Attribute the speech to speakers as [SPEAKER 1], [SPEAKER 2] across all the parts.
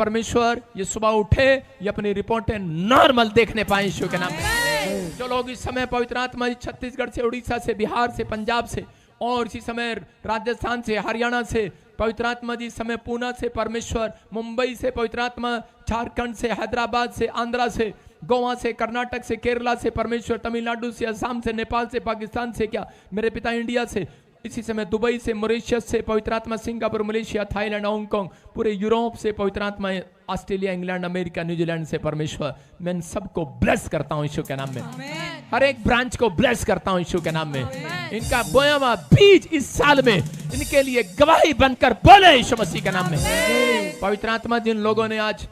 [SPEAKER 1] परमेश्वर ये सुबह उठे, ये अपनी रिपोर्टें नॉर्मल देखने पाए यीशु के नाम में। जो लोग इस समय पवित्र आत्मा छत्तीसगढ़ से, उड़ीसा से, बिहार से, पंजाब से और इसी समय राजस्थान से, हरियाणा से पवित्र आत्मा जी, समय पूना से परमेश्वर, मुंबई से पवित्र आत्मा, झारखंड से, हैदराबाद से, आंध्रा से, गोवा से, कर्नाटक से, केरला से परमेश्वर, तमिलनाडु से, असम से, नेपाल से, पाकिस्तान से, क्या मेरे पिता इंडिया से, इसी समय दुबई से, मॉरिशस से पवित्र आत्मा, सिंगापुर, मलेशिया, थाईलैंड, हांगकांग, पूरे यूरोप से पवित्र आत्मा, ऑस्ट्रेलिया, इंग्लैंड, अमेरिका, न्यूजीलैंड से परमेश्वर, मैं इन सबको ब्लेस करता हूं यीशु के नाम में। हर एक ब्रांच को ब्लेस करता हूं यीशु के नाम में। इनका बोया हुआ बीज इस साल में इनके लिए गवाही बनकर बोले यीशु मसीह के नाम में। पवित्र आत्मा, जिन लोगों ने आज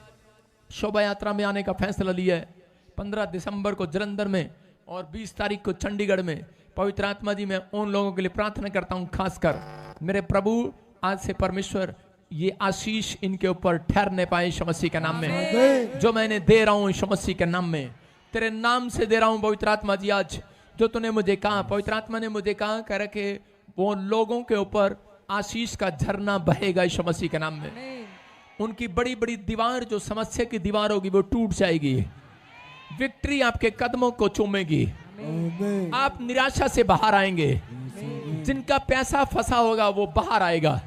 [SPEAKER 1] शोभा यात्रा में आने का फैसला लिया है, 15 दिसंबर को जलंधर में और 20 तारीख को चंडीगढ़ में, पवित्र आत्मा जी, मैं उन लोगों के लिए प्रार्थना करता हूं, खासकर मेरे प्रभु, आज से परमेश्वर ये आशीष इनके ऊपर ठहरने पाए यीशु मसीह के नाम में। जो मैंने दे रहा हूं यीशु मसीह के नाम में, तेरे नाम से दे रहा हूं पवित्र आत्मा जी। आज जो तूने मुझे कहा, पवित्र आत्मा ने मुझे कहा कर के वो लोगों के ऊपर आशीष का झरना बहेगा यीशु मसीह के नाम में। उनकी बड़ी बड़ी दीवार, जो समस्या की दीवार होगी, वो टूट जाएगी। विक्ट्री आपके कदमों को चूमेगी। आप निराशा से बाहर आएंगे। जिनका पैसा फंसा होगा वो बाहर आएगा।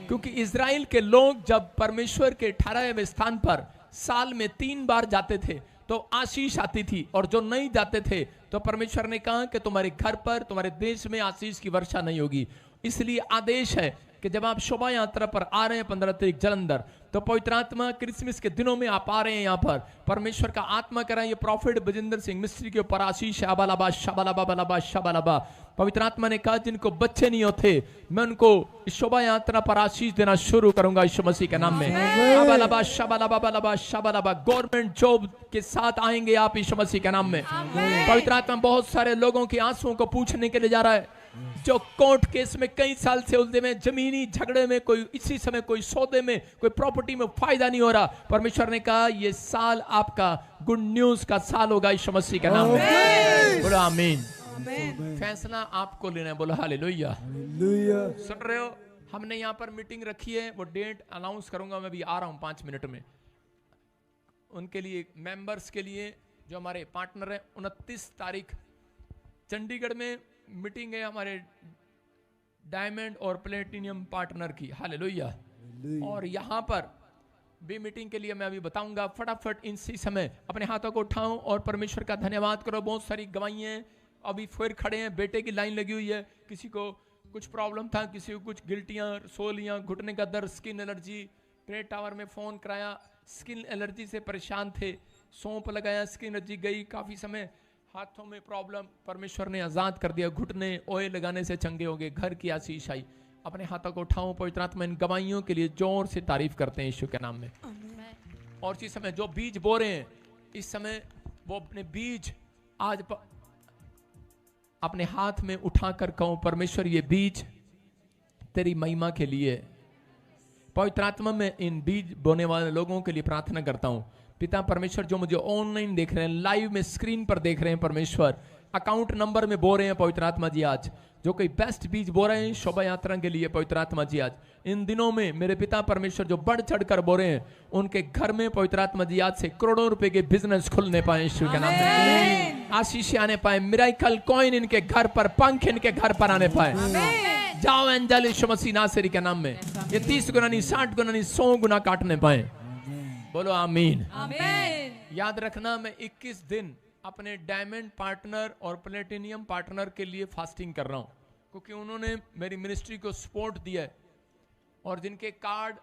[SPEAKER 1] क्योंकि इजराइल के लोग जब परमेश्वर के ठहराए हुए स्थान पर साल में 3 बार जाते थे तो आशीष आती थी, और जो नहीं जाते थे तो परमेश्वर ने कहा कि तुम्हारे घर पर, तुम्हारे देश में आशीष की वर्षा नहीं होगी। इसलिए आदेश है कि जब आप शोभा यात्रा पर आ रहे हैं 15 तारीख जलंधर, तो पवित्र आत्मा क्रिसमस के दिनों में आप आ रहे हैं यहाँ पर, परमेश्वर का आत्मा कह रहा है ये प्रॉफिट बजिंदर सिंह मिस्त्री के ऊपर आशीष है। अबालाबा शबालाबा बलाबा शबालाबा। पवित्र आत्मा ने कहा जिनको बच्चे नहीं होते मैं उनको इस शोभा यात्रा पर आशीष देना शुरू करूंगा यीशु मसीह के नाम में। अबालाबा शबालाबा बलाबा शबालाबा। गवर्नमेंट जॉब के साथ आएंगे आप यीशु मसीह के नाम में। पवित्र आत्मा बहुत सारे लोगों के आंसुओं को पूछने के लिए जा रहा है, जो कोर्ट केस में कई साल से उलझे में, जमीनी झगड़े में, कोई इसी समय कोई सौदे में, कोई प्रॉपर्टी में फायदा नहीं हो रहा। परमेश्वर ने कहा ये साल आपका गुड न्यूज का साल होगा यीशु मसीह के नाम में। बोलो आमीन। फैसला आपको लेना है। बोलो हालेलुया। सुन रहे हो? हमने यहाँ पर मीटिंग रखी है, वो डेट अनाउंस करूंगा, मैं भी आ रहा हूँ 5 मिनट में। उनके लिए, मेंबर्स के लिए जो हमारे पार्टनर है, 29 तारीख चंडीगढ़ में मीटिंग है हमारे डायमंड और प्लेटिनियम पार्टनर की। हालेलुया। और यहाँ पर भी मीटिंग के लिए मैं अभी बताऊंगा। फटाफट इसी समय अपने हाथों को उठाओ और परमेश्वर का धन्यवाद करो। बहुत सारी गवाहियां अभी फिर खड़े हैं, बेटे की लाइन लगी हुई है। किसी को कुछ प्रॉब्लम था, किसी को कुछ गिल्टियां, सोलियां, घुटने का दर्द, स्किन एलर्जी। प्रे टावर में फोन कराया, स्किन एलर्जी से परेशान थे, सौंप लगाया, स्किन एलर्जी गई। काफी समय हाथों में प्रॉब्लम, परमेश्वर ने आजाद कर दिया। घुटने ऑयल लगाने से चंगे हो गए, घर की आशीष आई। अपने हाथों को उठाओ। पवित्र आत्मा इन गवाहियों के लिए जोर से तारीफ करते हैं यीशु के नाम में। और इसी समय जो बीज बो रहे हैं, इस समय वो अपने बीज आज अपने हाथ में उठाकर कहो परमेश्वर ये बीज तेरी महिमा के लिए। पवित्र आत्मा में इन बीज बोने वाले लोगों के लिए प्रार्थना करता हूं। पिता परमेश्वर, जो मुझे ऑनलाइन देख रहे हैं, लाइव में स्क्रीन पर देख रहे हैं, परमेश्वर अकाउंट नंबर में बो रहे हैं पवित्र आत्मा जी। आज जो कोई बेस्ट बीज बो रहे हैं शोभा यात्रा के लिए, पवित्र आत्मा जी आज इन दिनों में मेरे पिता परमेश्वर जो बढ़ चढ़ कर बो रहे हैं, उनके घर में पवित्र आत्मा जी आज से करोड़ों रुपए के बिजनेस खुलने पाए यीशु के नाम में। आशीष आने पाए, मिराकल कॉइन इनके घर पर, पंख इनके घर पर आने पाए। जाओ एंजल यीशु मसीह नासरी के नाम में ये 30 गुना नहीं, 60 गुना नहीं, 100 गुना काटने पाए। बोलो आमीन। याद रखना, मैं 21 दिन अपने डायमंड पार्टनर और प्लेटिनियम पार्टनर के लिए फास्टिंग कर रहा हूं, क्योंकि उन्होंने मेरी मिनिस्ट्री को सपोर्ट दिया है। और जिनके कार्ड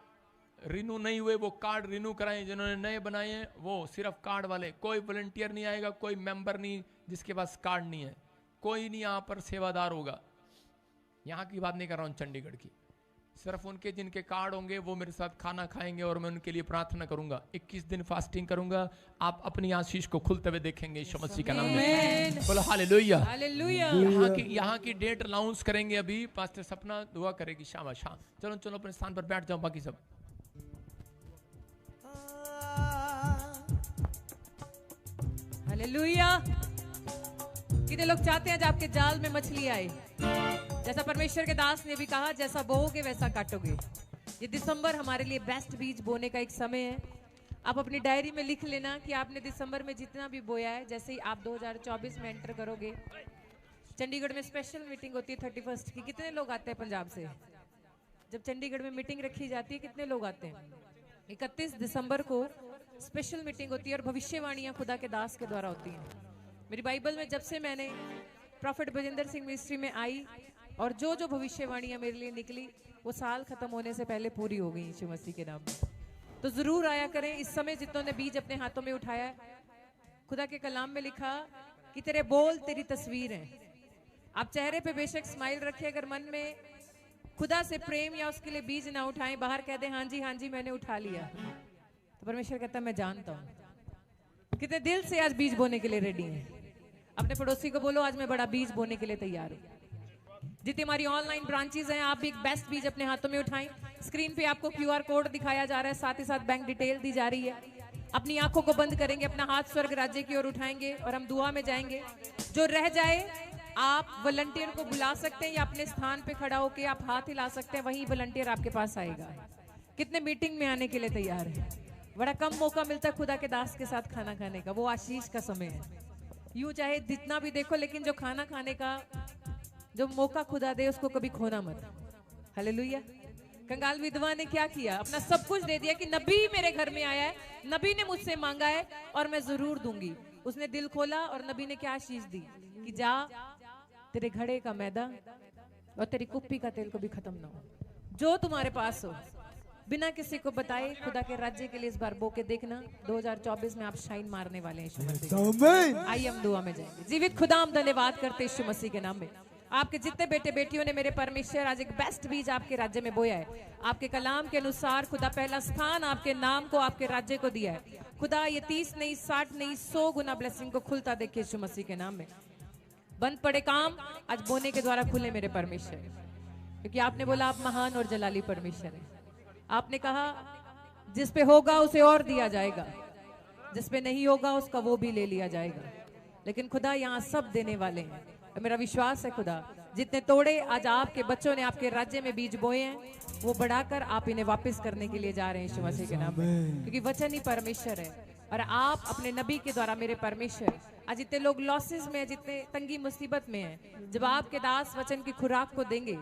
[SPEAKER 1] रिन्यू नहीं हुए वो कार्ड रिन्यू कराएं, जिन्होंने नए बनाए हैं वो सिर्फ कार्ड वाले। कोई वॉलंटियर नहीं आएगा, कोई मेंबर नहीं जिसके पास कार्ड नहीं है, कोई नहीं यहाँ पर सेवादार होगा। यहाँ की बात नहीं कर रहा हूँ, चंडीगढ़ की। सिर्फ उनके जिनके कार्ड होंगे वो मेरे साथ खाना खाएंगे और मैं उनके लिए प्रार्थना करूंगा। 21 दिन फास्टिंग करूंगा। आप अपनी आशीष को खुलते हुए देखेंगे यीशु मसीह का नाम में। बोलो हालेलुया। यहाँ की डेट अनाउंस करेंगे अभी। पास्टर सपना दुआ करेगी। शाबाश। हाँ, चलो चलो अपने स्थान पर बैठ जाओ। बाकी सब
[SPEAKER 2] हालेलुया। कितने लोग चाहते हैं जब आपके जाल में मछली आए, जैसा परमेश्वर के दास ने भी कहा, जैसा बोओगे वैसा काटोगे। ये दिसंबर हमारे लिए बेस्ट बीज बोने का एक समय है। आप अपनी डायरी में लिख लेना कि आपने दिसंबर में जितना भी बोया है, जैसे ही आप 2024 में एंटर करोगे, चंडीगढ़ में स्पेशल मीटिंग होती है 31 की। कितने लोग आते हैं पंजाब से? जब चंडीगढ़ में मीटिंग रखी जाती है कितने लोग आते हैं? 31 दिसंबर को स्पेशल मीटिंग होती है और भविष्यवाणियां खुदा के दास के द्वारा होती हैं। मेरी बाइबल में जब से मैंने प्रॉफिट बजिंदर सिंह मिनिस्ट्री में आई और जो जो भविष्यवाणियां मेरे लिए निकली वो साल खत्म होने से पहले पूरी हो गई यीशु मसीह के नाम में। तो जरूर आया करें। इस समय जितनों ने बीज अपने हाथों में उठाया है, खुदा के कलाम में लिखा कि तेरे बोल तेरी तस्वीर है। आप चेहरे पे बेशक स्माइल रखें, अगर मन में खुदा से प्रेम या उसके लिए बीज ना उठाएं, बाहर कह दें हाँ जी मैंने उठा लिया, तो परमेश्वर कहता है मैं जानता हूं। कितने दिल से आज बीज बोने के लिए रेडी हैं? अपने पड़ोसी को बोलो आज मैं बड़ा बीज बोने के लिए तैयार हूं। जितनी हमारी ऑनलाइन ब्रांचेस हैं, आप भी एक बेस्ट बीज अपने हाथों में उठाएं। स्क्रीन पे आपको QR कोड दिखाया जा रहा है, साथ ही साथ बैंक डिटेल दी जा रही है। अपनी आंखों को बंद करेंगे, अपना हाथ स्वर्ग राज्य की ओर उठाएंगे और हम दुआ में जाएंगे। जो रह जाए आप वॉलंटियर को बुला सकते हैं या अपने स्थान पे खड़ा होकर आप हाथ हिला सकते हैं, वही वॉलंटियर आपके पास आएगा। कितने मीटिंग में आने के लिए तैयार है? बड़ा कम मौका मिलता है खुदा के दास के साथ खाना खाने का, वो आशीष का समय है। यूं चाहे जितना भी देखो, लेकिन जो खाना खाने का जो मौका खुदा दे उसको कभी खोना मत। हालेलुया। कंगाल विधवा ने क्या किया? अपना सब कुछ दे दिया कि नबी मेरे घर में आया है, नबी ने मुझसे मांगा है और मैं जरूर दूंगी। उसने दिल खोला और नबी ने क्या आशीष दी कि जा तेरे घड़े का मैदा और तेरी कुप्पी का तेल को भी खत्म ना हो, जो तुम्हारे पास हो बिना किसी को बताए खुदा के राज्य के लिए इस बार बो के देखना। 2024 में आप शाइन मारने वाले हैं यीशु मसीह। आइए हम दुआ में जाएंगे। जीवित खुदा हम धन्यवाद करते यीशु मसीह के नाम में। आपके जितने बेटे बेटियों ने मेरे परमेश्वर आज एक बेस्ट बीज आपके राज्य में बोया है। आपके कलाम के अनुसार खुदा पहला स्थान आपके नाम को आपके राज्य को दिया है। खुदा ये 30 नहीं 60 नहीं 100 गुना ब्लेसिंग को खुलता देखे यीशु मसीह के नाम में। बंद पड़े काम आज बोने के द्वारा खुले मेरे परमेश्वर, क्योंकि आपने बोला आप महान और जलाली परमेश्वर है। आपने कहा जिस पे होगा उसे और दिया जाएगा, जिस पे नहीं होगा उसका वो भी ले लिया जाएगा। लेकिन खुदा यहाँ सब देने वाले हैं। मेरा विश्वास है खुदा जितने तोड़े आज आपके बच्चों ने आपके राज्य में बीज बोए हैं वो बढ़ाकर आप इन्हें वापस करने के लिए जा रहे हैं यीशु मसीह के नाम में, क्योंकि वचन ही परमेश्वर है। और आप अपने नबी के द्वारा मेरे परमेश्वर आज जितने लोग लॉसेस में, जितने तंगी मुसीबत में हैं, जब आपके दास वचन की खुराक को देंगे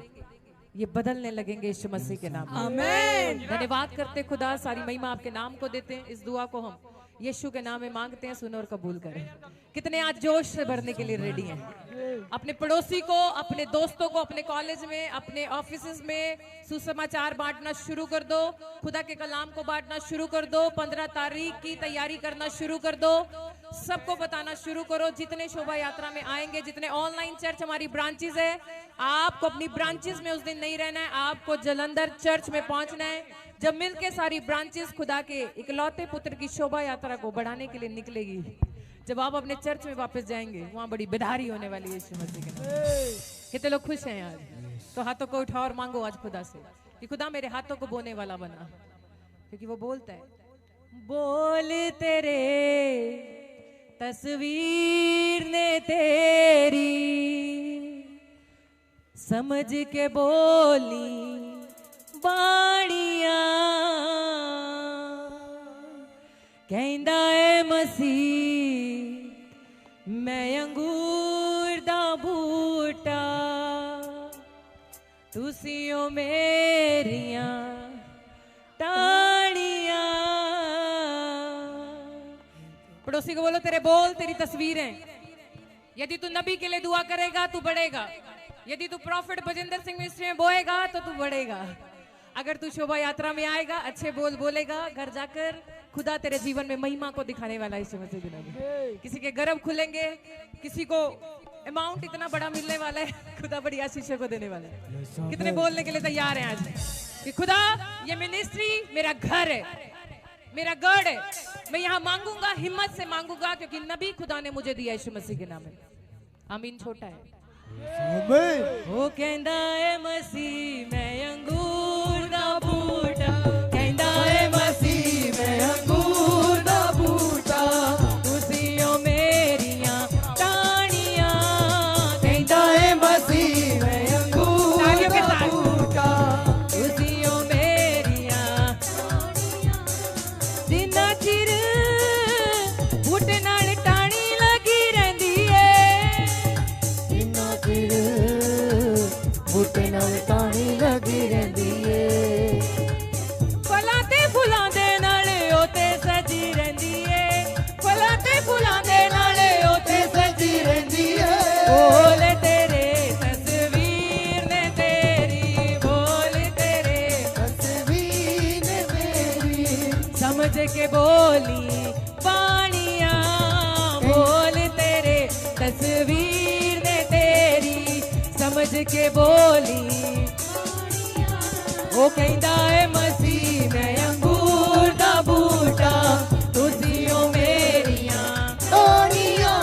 [SPEAKER 2] ये बदलने लगेंगे यीशु मसीह के नाम में। आमीन। धन्यवाद करते खुदा, सारी महिमा आपके नाम को देते हैं। इस दुआ को हम यीशु के नाम में मांगते हैं, सुनो और कबूल करें। कितने आज जोश से भरने के लिए रेडी हैं? अपने पड़ोसी को, अपने दोस्तों को, अपने कॉलेज में, अपने ऑफिस में सुसमाचार बांटना शुरू कर दो। खुदा के कलाम को बांटना शुरू कर दो। 15 तारीख की तैयारी करना शुरू कर दो। सबको बताना शुरू करो। जितने शोभा यात्रा में आएंगे, जितने ऑनलाइन चर्च हमारी ब्रांचेस है, आपको अपनी ब्रांचेस में उस दिन नहीं रहना है, आपको जलंधर चर्च में पहुंचना है। जब मिलके सारी ब्रांचेस खुदा के इकलौते पुत्र की शोभा यात्रा को बढ़ाने के लिए निकलेगी, जब आप अपने चर्च में वापस जाएंगे वहां बड़ी बेदारी होने वाली है यीशु मसीह के नाम। कितने लोग खुश हैं आज? तो हाथों को उठाओ और मांगो आज खुदा से कि खुदा मेरे हाथों को बोने वाला बना, क्योंकि वो बोलता है बोल तेरे तस्वीर ने तेरी समझ के बोली बाणिया, कहंदा है मसीह मैं अंगूर दा बूटा, तुसियों मेरिया टाणिया। पड़ोसी को बोलो तेरे बोल तेरी तस्वीर है। यदि तू नबी के लिए दुआ करेगा तू बढ़ेगा। यदि तू प्रॉफिट बजिंदर सिंह मिनिस्ट्री में बोएगा तो तू बढ़ेगा। अगर तू शोभा यात्रा में आएगा, अच्छे बोल बोलेगा, घर जाकर खुदा तेरे जीवन में महिमा को दिखाने वाला है यीशु मसीह के नाम में। किसी के गर्भ खुलेंगे, किसी को अमाउंट इतना बड़ा मिलने वाला है, खुदा बड़ी आशीषों को देने वाला है। कितने बोलने के लिए तैयार हैं आज कि खुदा ये मिनिस्ट्री मेरा घर है, मेरा गढ़ है, मैं यहाँ मांगूंगा, हिम्मत से मांगूंगा, क्योंकि नबी खुदा ने मुझे दिया यीशु मसीह के नाम में। आमीन। छोटा है वो कहंदा है मसीह मैं अंगूर दा बूटा, कहंदा है मसीह मैं अंगूर दा बूटा, तुसियों मेरियां टाणियां, कहंदा है मसीह मैं अंगूर दा बूटा, तुसियों मेरियां चिर घुट नाल टाणी लगी रहंदी है,
[SPEAKER 3] जिन्ना चिर घुट नाल टाणी लगी रहंदी है,
[SPEAKER 2] फलां ते फुलां दे नाल ओ ते सजी रहंदी है, फलां ते फुलां दे नाल ओ ते
[SPEAKER 3] सजी रहंदी है।
[SPEAKER 2] बोल तेरे तस्वीर ने तेरी, बोल तेरे
[SPEAKER 3] तस्वीर मेरी
[SPEAKER 2] समझ के बोली पानिया, बोल तेरे तस्वीर ने तेरी समझ के बोली। वो कहता है मसीह मैं अंगूर दा बूटा, तुसियों मेरियां
[SPEAKER 3] टहनियां।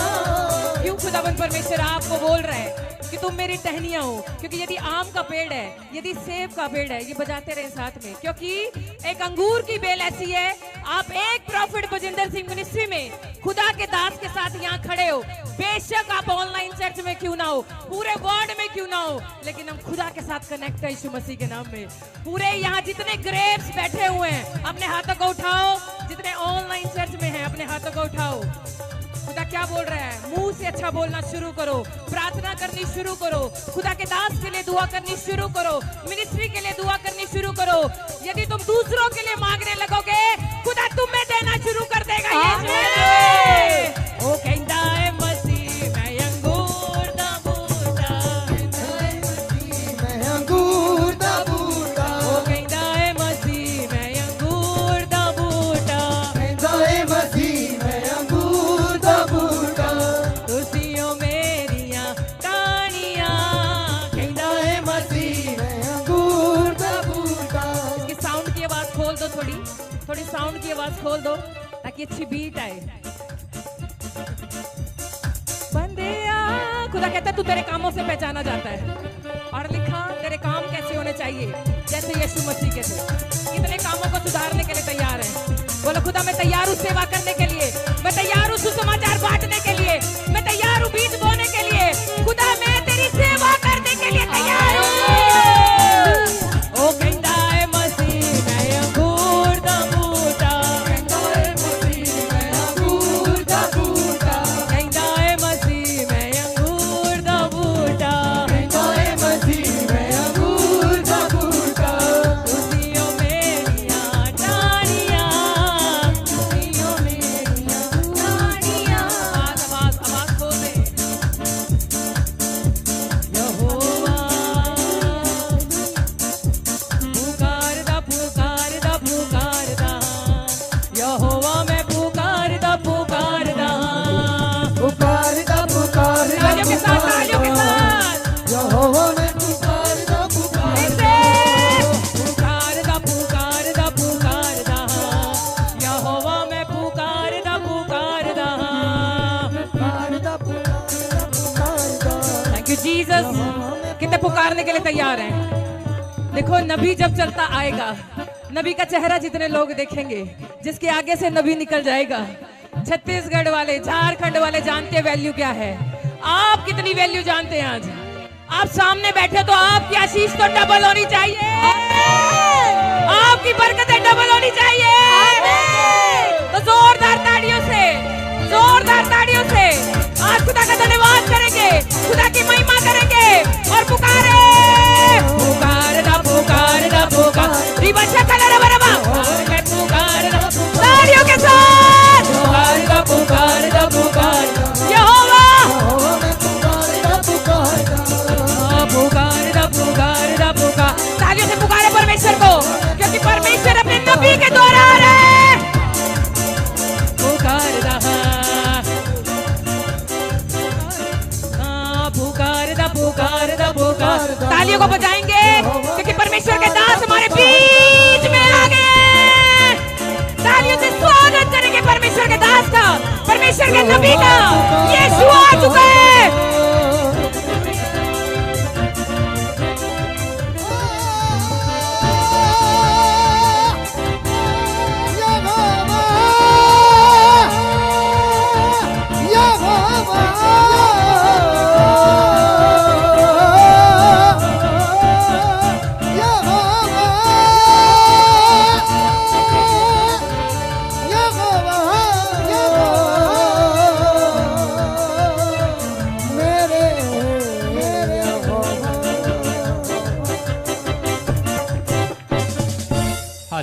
[SPEAKER 2] क्यों खुदावन परमेश्वर आपको बोल रहा है कि तुम मेरी टहनियां हो? क्योंकि यदि आम का पेड़ है, यदि सेब का पेड़ है, ये बजाते रहे साथ में, क्योंकि एक अंगूर की बेल ऐसी है। आप एक प्रॉफिट बजिंदर सिंह मिनिस्ट्री में खुदा के दास के साथ यहाँ खड़े हो, बेशक आप ऑनलाइन चर्च में क्यों ना हो, पूरे वर्ल्ड में क्यों ना हो, लेकिन हम खुदा के साथ कनेक्ट है यीशु मसीह के नाम में। पूरे यहाँ जितने ग्रेप्स बैठे हुए हैं अपने हाथों को उठाओ, जितने ऑनलाइन चर्च में हैं अपने हाथों को उठाओ। खुदा क्या बोल रहा है? मुंह से अच्छा बोलना शुरू करो, प्रार्थना करनी शुरू करो, खुदा के दास के लिए दुआ करनी शुरू करो, मिनिस्ट्री के लिए दुआ करनी शुरू करो। यदि तुम दूसरों के लिए मांगने लगोगे, खुदा तुम्हें देना शुरू कर देगा। ओ कहता है मसीह मैं अंगूर दा बूटा,
[SPEAKER 3] मैं अंगूर दा बूटा,
[SPEAKER 2] ओ कहता है मसीह मैं अंगूर दा बूटा,
[SPEAKER 3] कहता है मसीह मैं अंगूर दा बूटा,
[SPEAKER 2] तुसियों मेरियां टानियां, कहता है
[SPEAKER 3] मसीह मैं अंगूर दा बूटा।
[SPEAKER 2] इसकी साउंड की आवाज खोल दो, थोड़ी साउंड की आवाज खोल दो ताकि अच्छी बीट आए। बंदेया खुदा कहता है तू तेरे कामों से पहचाना जाता है, और लिखा तेरे काम कैसे होने चाहिए जैसे यीशु मसीह के थे। कितने कामों को सुधारने के लिए तैयार है? बोलो खुदा मैं तैयार हूँ सेवा करने के लिए, मैं तैयार हूँ सुसमाचार बांटने के लिए, मैं तैयार हूँ बीज बोने के लिए। खुदा मैं तेरी सेवा करने के लिए तैयार हूँ। ओ कहता है मसीह मैं अंगूर दा बूटा,
[SPEAKER 3] कहता है मसीह मैं अंगूर दा बूटा,
[SPEAKER 2] कहता है मसीह मैं अंगूर दा बूटा,
[SPEAKER 3] कहता है मसीह मैं अंगूर दा बूटा,
[SPEAKER 2] तुसियों मेरियां टानियां,
[SPEAKER 3] तुसियों मेरियां टानियां।
[SPEAKER 2] आवाज खोल दे। यहोवा पुकारदा पुकारदा पुकारदा, यहोवा मैं पुकारदा पुकारदा,
[SPEAKER 3] पुकारदा पुकारदा
[SPEAKER 2] तालियों के साथ, तालियों के साथ
[SPEAKER 3] यहोवा मैं पुकारदा पुकारदा,
[SPEAKER 2] पुकारदा पुकारदा पुकारदा, यहोवा मैं पुकारदा पुकारदा।
[SPEAKER 3] पुकारदा पुकारदा पुकारदा।
[SPEAKER 2] Thank you Jesus. कितने पुकारने के लिए तैयार हैं? देखो नबी जब चलता आएगा, नबी का चेहरा जितने लोग देखेंगे, जिसके आगे से नबी निकल जाएगा, छत्तीसगढ़ वाले, झारखंड वाले जानते हैं वैल्यू क्या है। आप कितनी वैल्यू जानते हैं? आज आप सामने बैठे तो आपकी आशीष तो डबल होनी चाहिए, आपकी बरकतें डबल होनी चाहिए। तो जोरदार ताड़ियों से, जोरदार ताड़ियों से आज खुदा का धन्यवाद करेंगे, खुदा की महिमा करेंगे और पुकारे पुकारदा पुकारदा पुकार रिबा शकला बरबा मैं पुकारदा ताड़ियों के साथ पुकारदा पुकारदा पुकार यहोवा
[SPEAKER 3] पुकारदा पुकारदा
[SPEAKER 2] पुकारदा पुकारदा पुकार। तालियों से पुकारे परमेश्वर को, क्योंकि परमेश्वर अपने नबी के द्वारा आ रहे हैं। पुकारदा पुकारदा पुकारदा पुकार। तालियों को बजाएंगे क्योंकि परमेश्वर के दास हमारे बीच में आ गए। तालियों से स्वागत करेंगे परमेश्वर के दास का, परमेश्वर के नबी का। यीशु आ चुका है।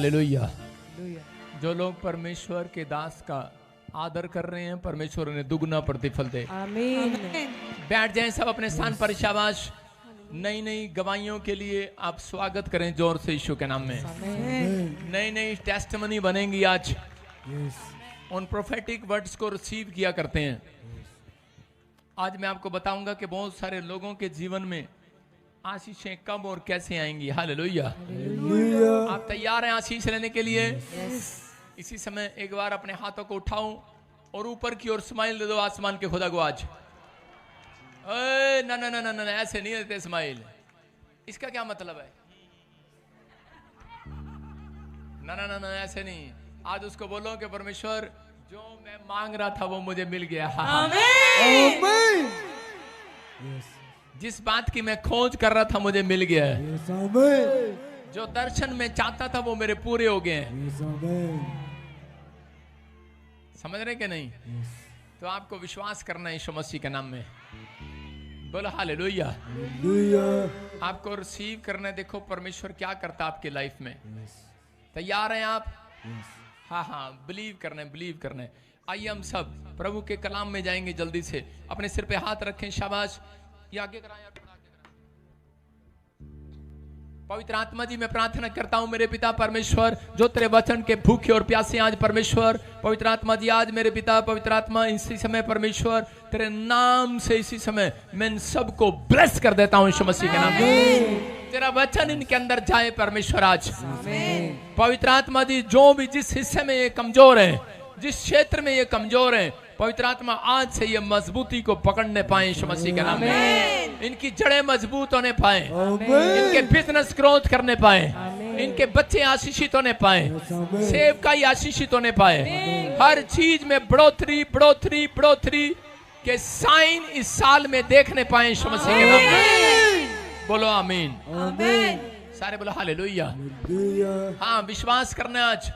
[SPEAKER 1] हालेलुया। जो लोग परमेश्वर के दास का आदर कर रहे हैं, परमेश्वर उन्हें दुगना प्रतिफल दे।
[SPEAKER 2] आमीन।
[SPEAKER 1] बैठ जाएं सब अपने स्थान पर। शाबाश। नई नई गवाहियों के लिए आप स्वागत करें जोर से यीशु के नाम में। नई नई टेस्टमनी बनेंगी आज। उन प्रोफेटिक वर्ड्स को रिसीव किया करते हैं। आज मैं आपको बताऊंगा कि बहुत सारे लोगों के जीवन में आशीषें कब और कैसे आएंगी। हालेलुया। आप तैयार हैं आशीष लेने के लिए? इसी समय एक बार अपने हाथों को उठाऊं और ऊपर की ओर स्माइल दे दो आसमान के खुदा को आज। ना ना ना ना ना, ऐसे नहीं देते स्माइल। इसका क्या मतलब है? ना ना ना ना, ऐसे नहीं। आज उसको बोलो कि परमेश्वर जो मैं मांग रहा था वो मुझे मिल गया।
[SPEAKER 3] आमीन।
[SPEAKER 1] जिस बात की मैं खोज कर रहा था मुझे मिल गया।
[SPEAKER 3] आमीन।
[SPEAKER 1] जो दर्शन में चाहता था वो मेरे पूरे हो गए। समझ रहे कि नहीं? तो आपको विश्वास करना है यीशु मसीह के नाम में। बोलो हालेलुया। आपको रिसीव करना है। देखो परमेश्वर क्या करता है आपकी लाइफ में। तैयार हैं आप? हाँ हाँ, बिलीव करना है, बिलीव करना है। आइए हम सब प्रभु के कलाम में जाएंगे जल्दी से। अपने सिर पे हाथ रखें। शाबाश। ये आगे कराएं, आगे कराएं। पवित्र आत्मा जी, मैं प्रार्थना करता हूं मेरे पिता परमेश्वर, जो तेरे वचन के भूखे और प्यासे आज परमेश्वर, पवित्र आत्मा जी आज मेरे पिता पवित्र आत्मा इसी समय परमेश्वर तेरे नाम से इसी समय मैं इन सबको ब्लेस कर देता हूं यीशु मसीह के नाम में। तेरा वचन इनके अंदर जाए परमेश्वर आज। पवित्र आत्मा जी, जो भी जिस हिस्से में ये कमजोर है, जिस क्षेत्र में ये कमजोर है, पवित्र आत्मा आज से ये मजबूती को पकड़ने पाए यीशु मसीह के नाम में। इनकी जड़ें मजबूत होने पाए, इनके बिजनेस ग्रोथ करने पाए, इनके बच्चे आशीषित होने पाए, सेवकाई आशीषित होने पाए, हर चीज में बढ़ोतरी बढ़ोतरी बढ़ोतरी के साइन इस साल में देखने पाए यीशु मसीह के नाम में। बोलो आमीन। सारे बोलो हालेलुया। हाँ, विश्वास करना। आज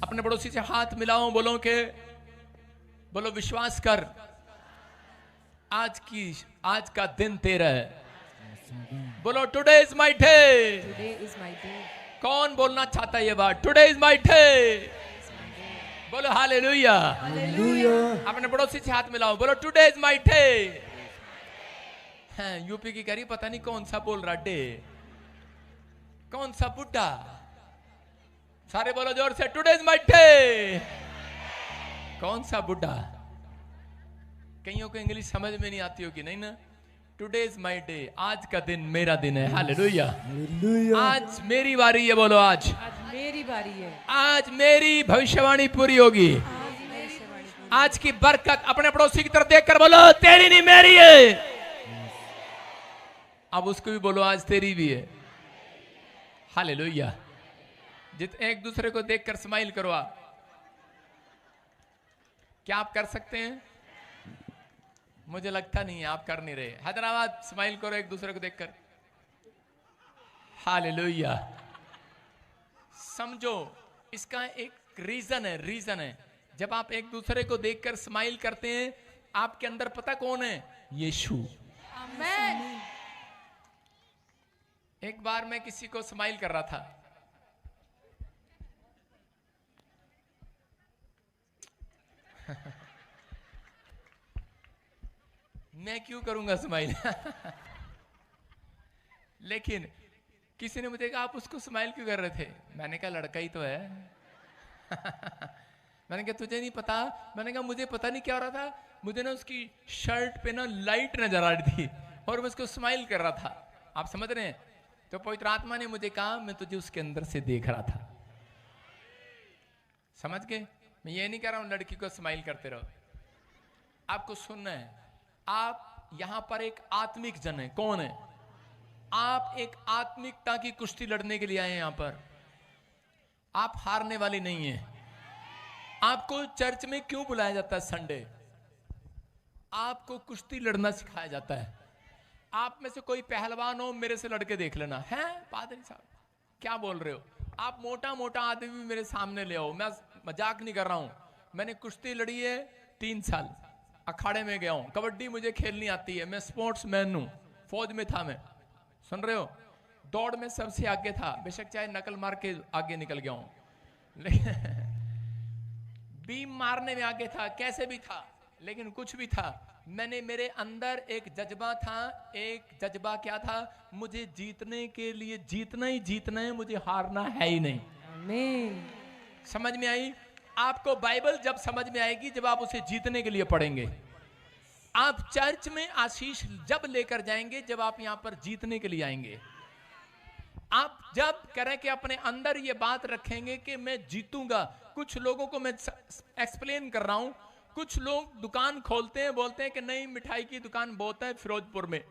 [SPEAKER 1] अपने पड़ोसी से हाथ मिलाओ, बोलो के बोलो विश्वास कर, आज का दिन तेरा है। बोलो टुडे इज माय डे। कौन बोलना चाहता है ये बात? Today is my day. बोलो हालेलुया। अपने पड़ोसी से हाथ मिलाओ, बोलो today is my day. UP की कह रही पता नहीं कौन सा बोल रहा डे, कौन सा बुड्ढा। सारे बोलो जोर से, टुडे इज माय डे। कौन सा बुड्ढा? कईयों को इंग्लिश समझ में नहीं आती होगी, नहीं ना? टुडे इज माय डे, आज का दिन मेरा दिन है। हालेलुया। आज मेरी बारी है। बोलो आज
[SPEAKER 2] मेरी बारी है।
[SPEAKER 1] आज मेरी भविष्यवाणी पूरी होगी। आज की बरकत अपने पड़ोसी की तरफ देखकर बोलो तेरी नहीं मेरी है। अब उसको भी बोलो आज तेरी भी है। हालेलुया। एक दूसरे को देखकर स्माइल करो। आप क्या आप कर सकते हैं? मुझे लगता नहीं है आप कर नहीं रहे। हैदराबाद स्माइल करो एक दूसरे को देखकर। हालेलुया। समझो इसका एक रीजन है। जब आप एक दूसरे को देखकर स्माइल करते हैं, आपके अंदर पता कौन है? यीशु। आमीन। एक बार मैं किसी को स्माइल कर रहा था, मैं क्यों करूंगा स्माइल? लेकिन किसी ने मुझे कहा आप उसको स्माइल क्यों कर रहे थे? मैंने कहा लड़का ही तो है। मैंने कहा तुझे नहीं पता? मैंने कहा मुझे पता नहीं क्या हो रहा था, मुझे ना उसकी शर्ट पे ना लाइट नजर आ रही थी और मैं उसको स्माइल कर रहा था। आप समझ रहे हैं? तो पवित्र आत्मा ने मुझे कहा मैं तुझे उसके अंदर से देख रहा था। समझ गए? मैं ये नहीं कह रहा हूं लड़की को स्माइल करते रहो। आपको सुनना है, आप यहां पर एक आत्मिक जन है। कौन है? आप एक आत्मिकता की कुश्ती लड़ने के लिए आए हैं यहां पर। आप हारने वाली नहीं है। आपको चर्च में क्यों बुलाया जाता है? संडे आपको कुश्ती लड़ना सिखाया जाता है। आप में से कोई पहलवान हो, मेरे से लड़के देख लेना है। पादरी साहब क्या बोल रहे हो? आप मोटा मोटा आदमी भी मेरे सामने ले आओ। मैं मजाक नहीं कर रहा हूं। मैंने कुश्ती लड़ी है 3 साल, अखाड़े में गया हूं। कबड्डी मुझे खेलनी आती है। मैं स्पोर्ट्स मैन हूं, फौज में था मैं। सुन रहे हो? दौड़ में सबसे आगे था, बेशक चाहे नकल मार के आगे निकल गया हूं, लेकिन बीम मारने में आगे था, कैसे भी था, लेकिन कुछ भी था, मैंने मेरे अंदर एक जज्बा था। एक जज्बा क्या था? मुझे जीतने के लिए जीतना ही जीतना है, मुझे हारना है ही नहीं।
[SPEAKER 2] आमीन।
[SPEAKER 1] समझ में आई? आपको बाइबल जब समझ में आएगी जब आप उसे जीतने के लिए पढ़ेंगे। आप चर्च में आशीष जब लेकर जाएंगे जब आप यहां पर जीतने के लिए आएंगे। आप जब करें कि अपने अंदर ये बात रखेंगे कि मैं जीतूंगा। कुछ लोगों को मैं एक्सप्लेन कर रहा हूं, कुछ लोग दुकान खोलते हैं, बोलते हैं कि नहीं मिठाई की दुकान बहुत है फिरोजपुर में,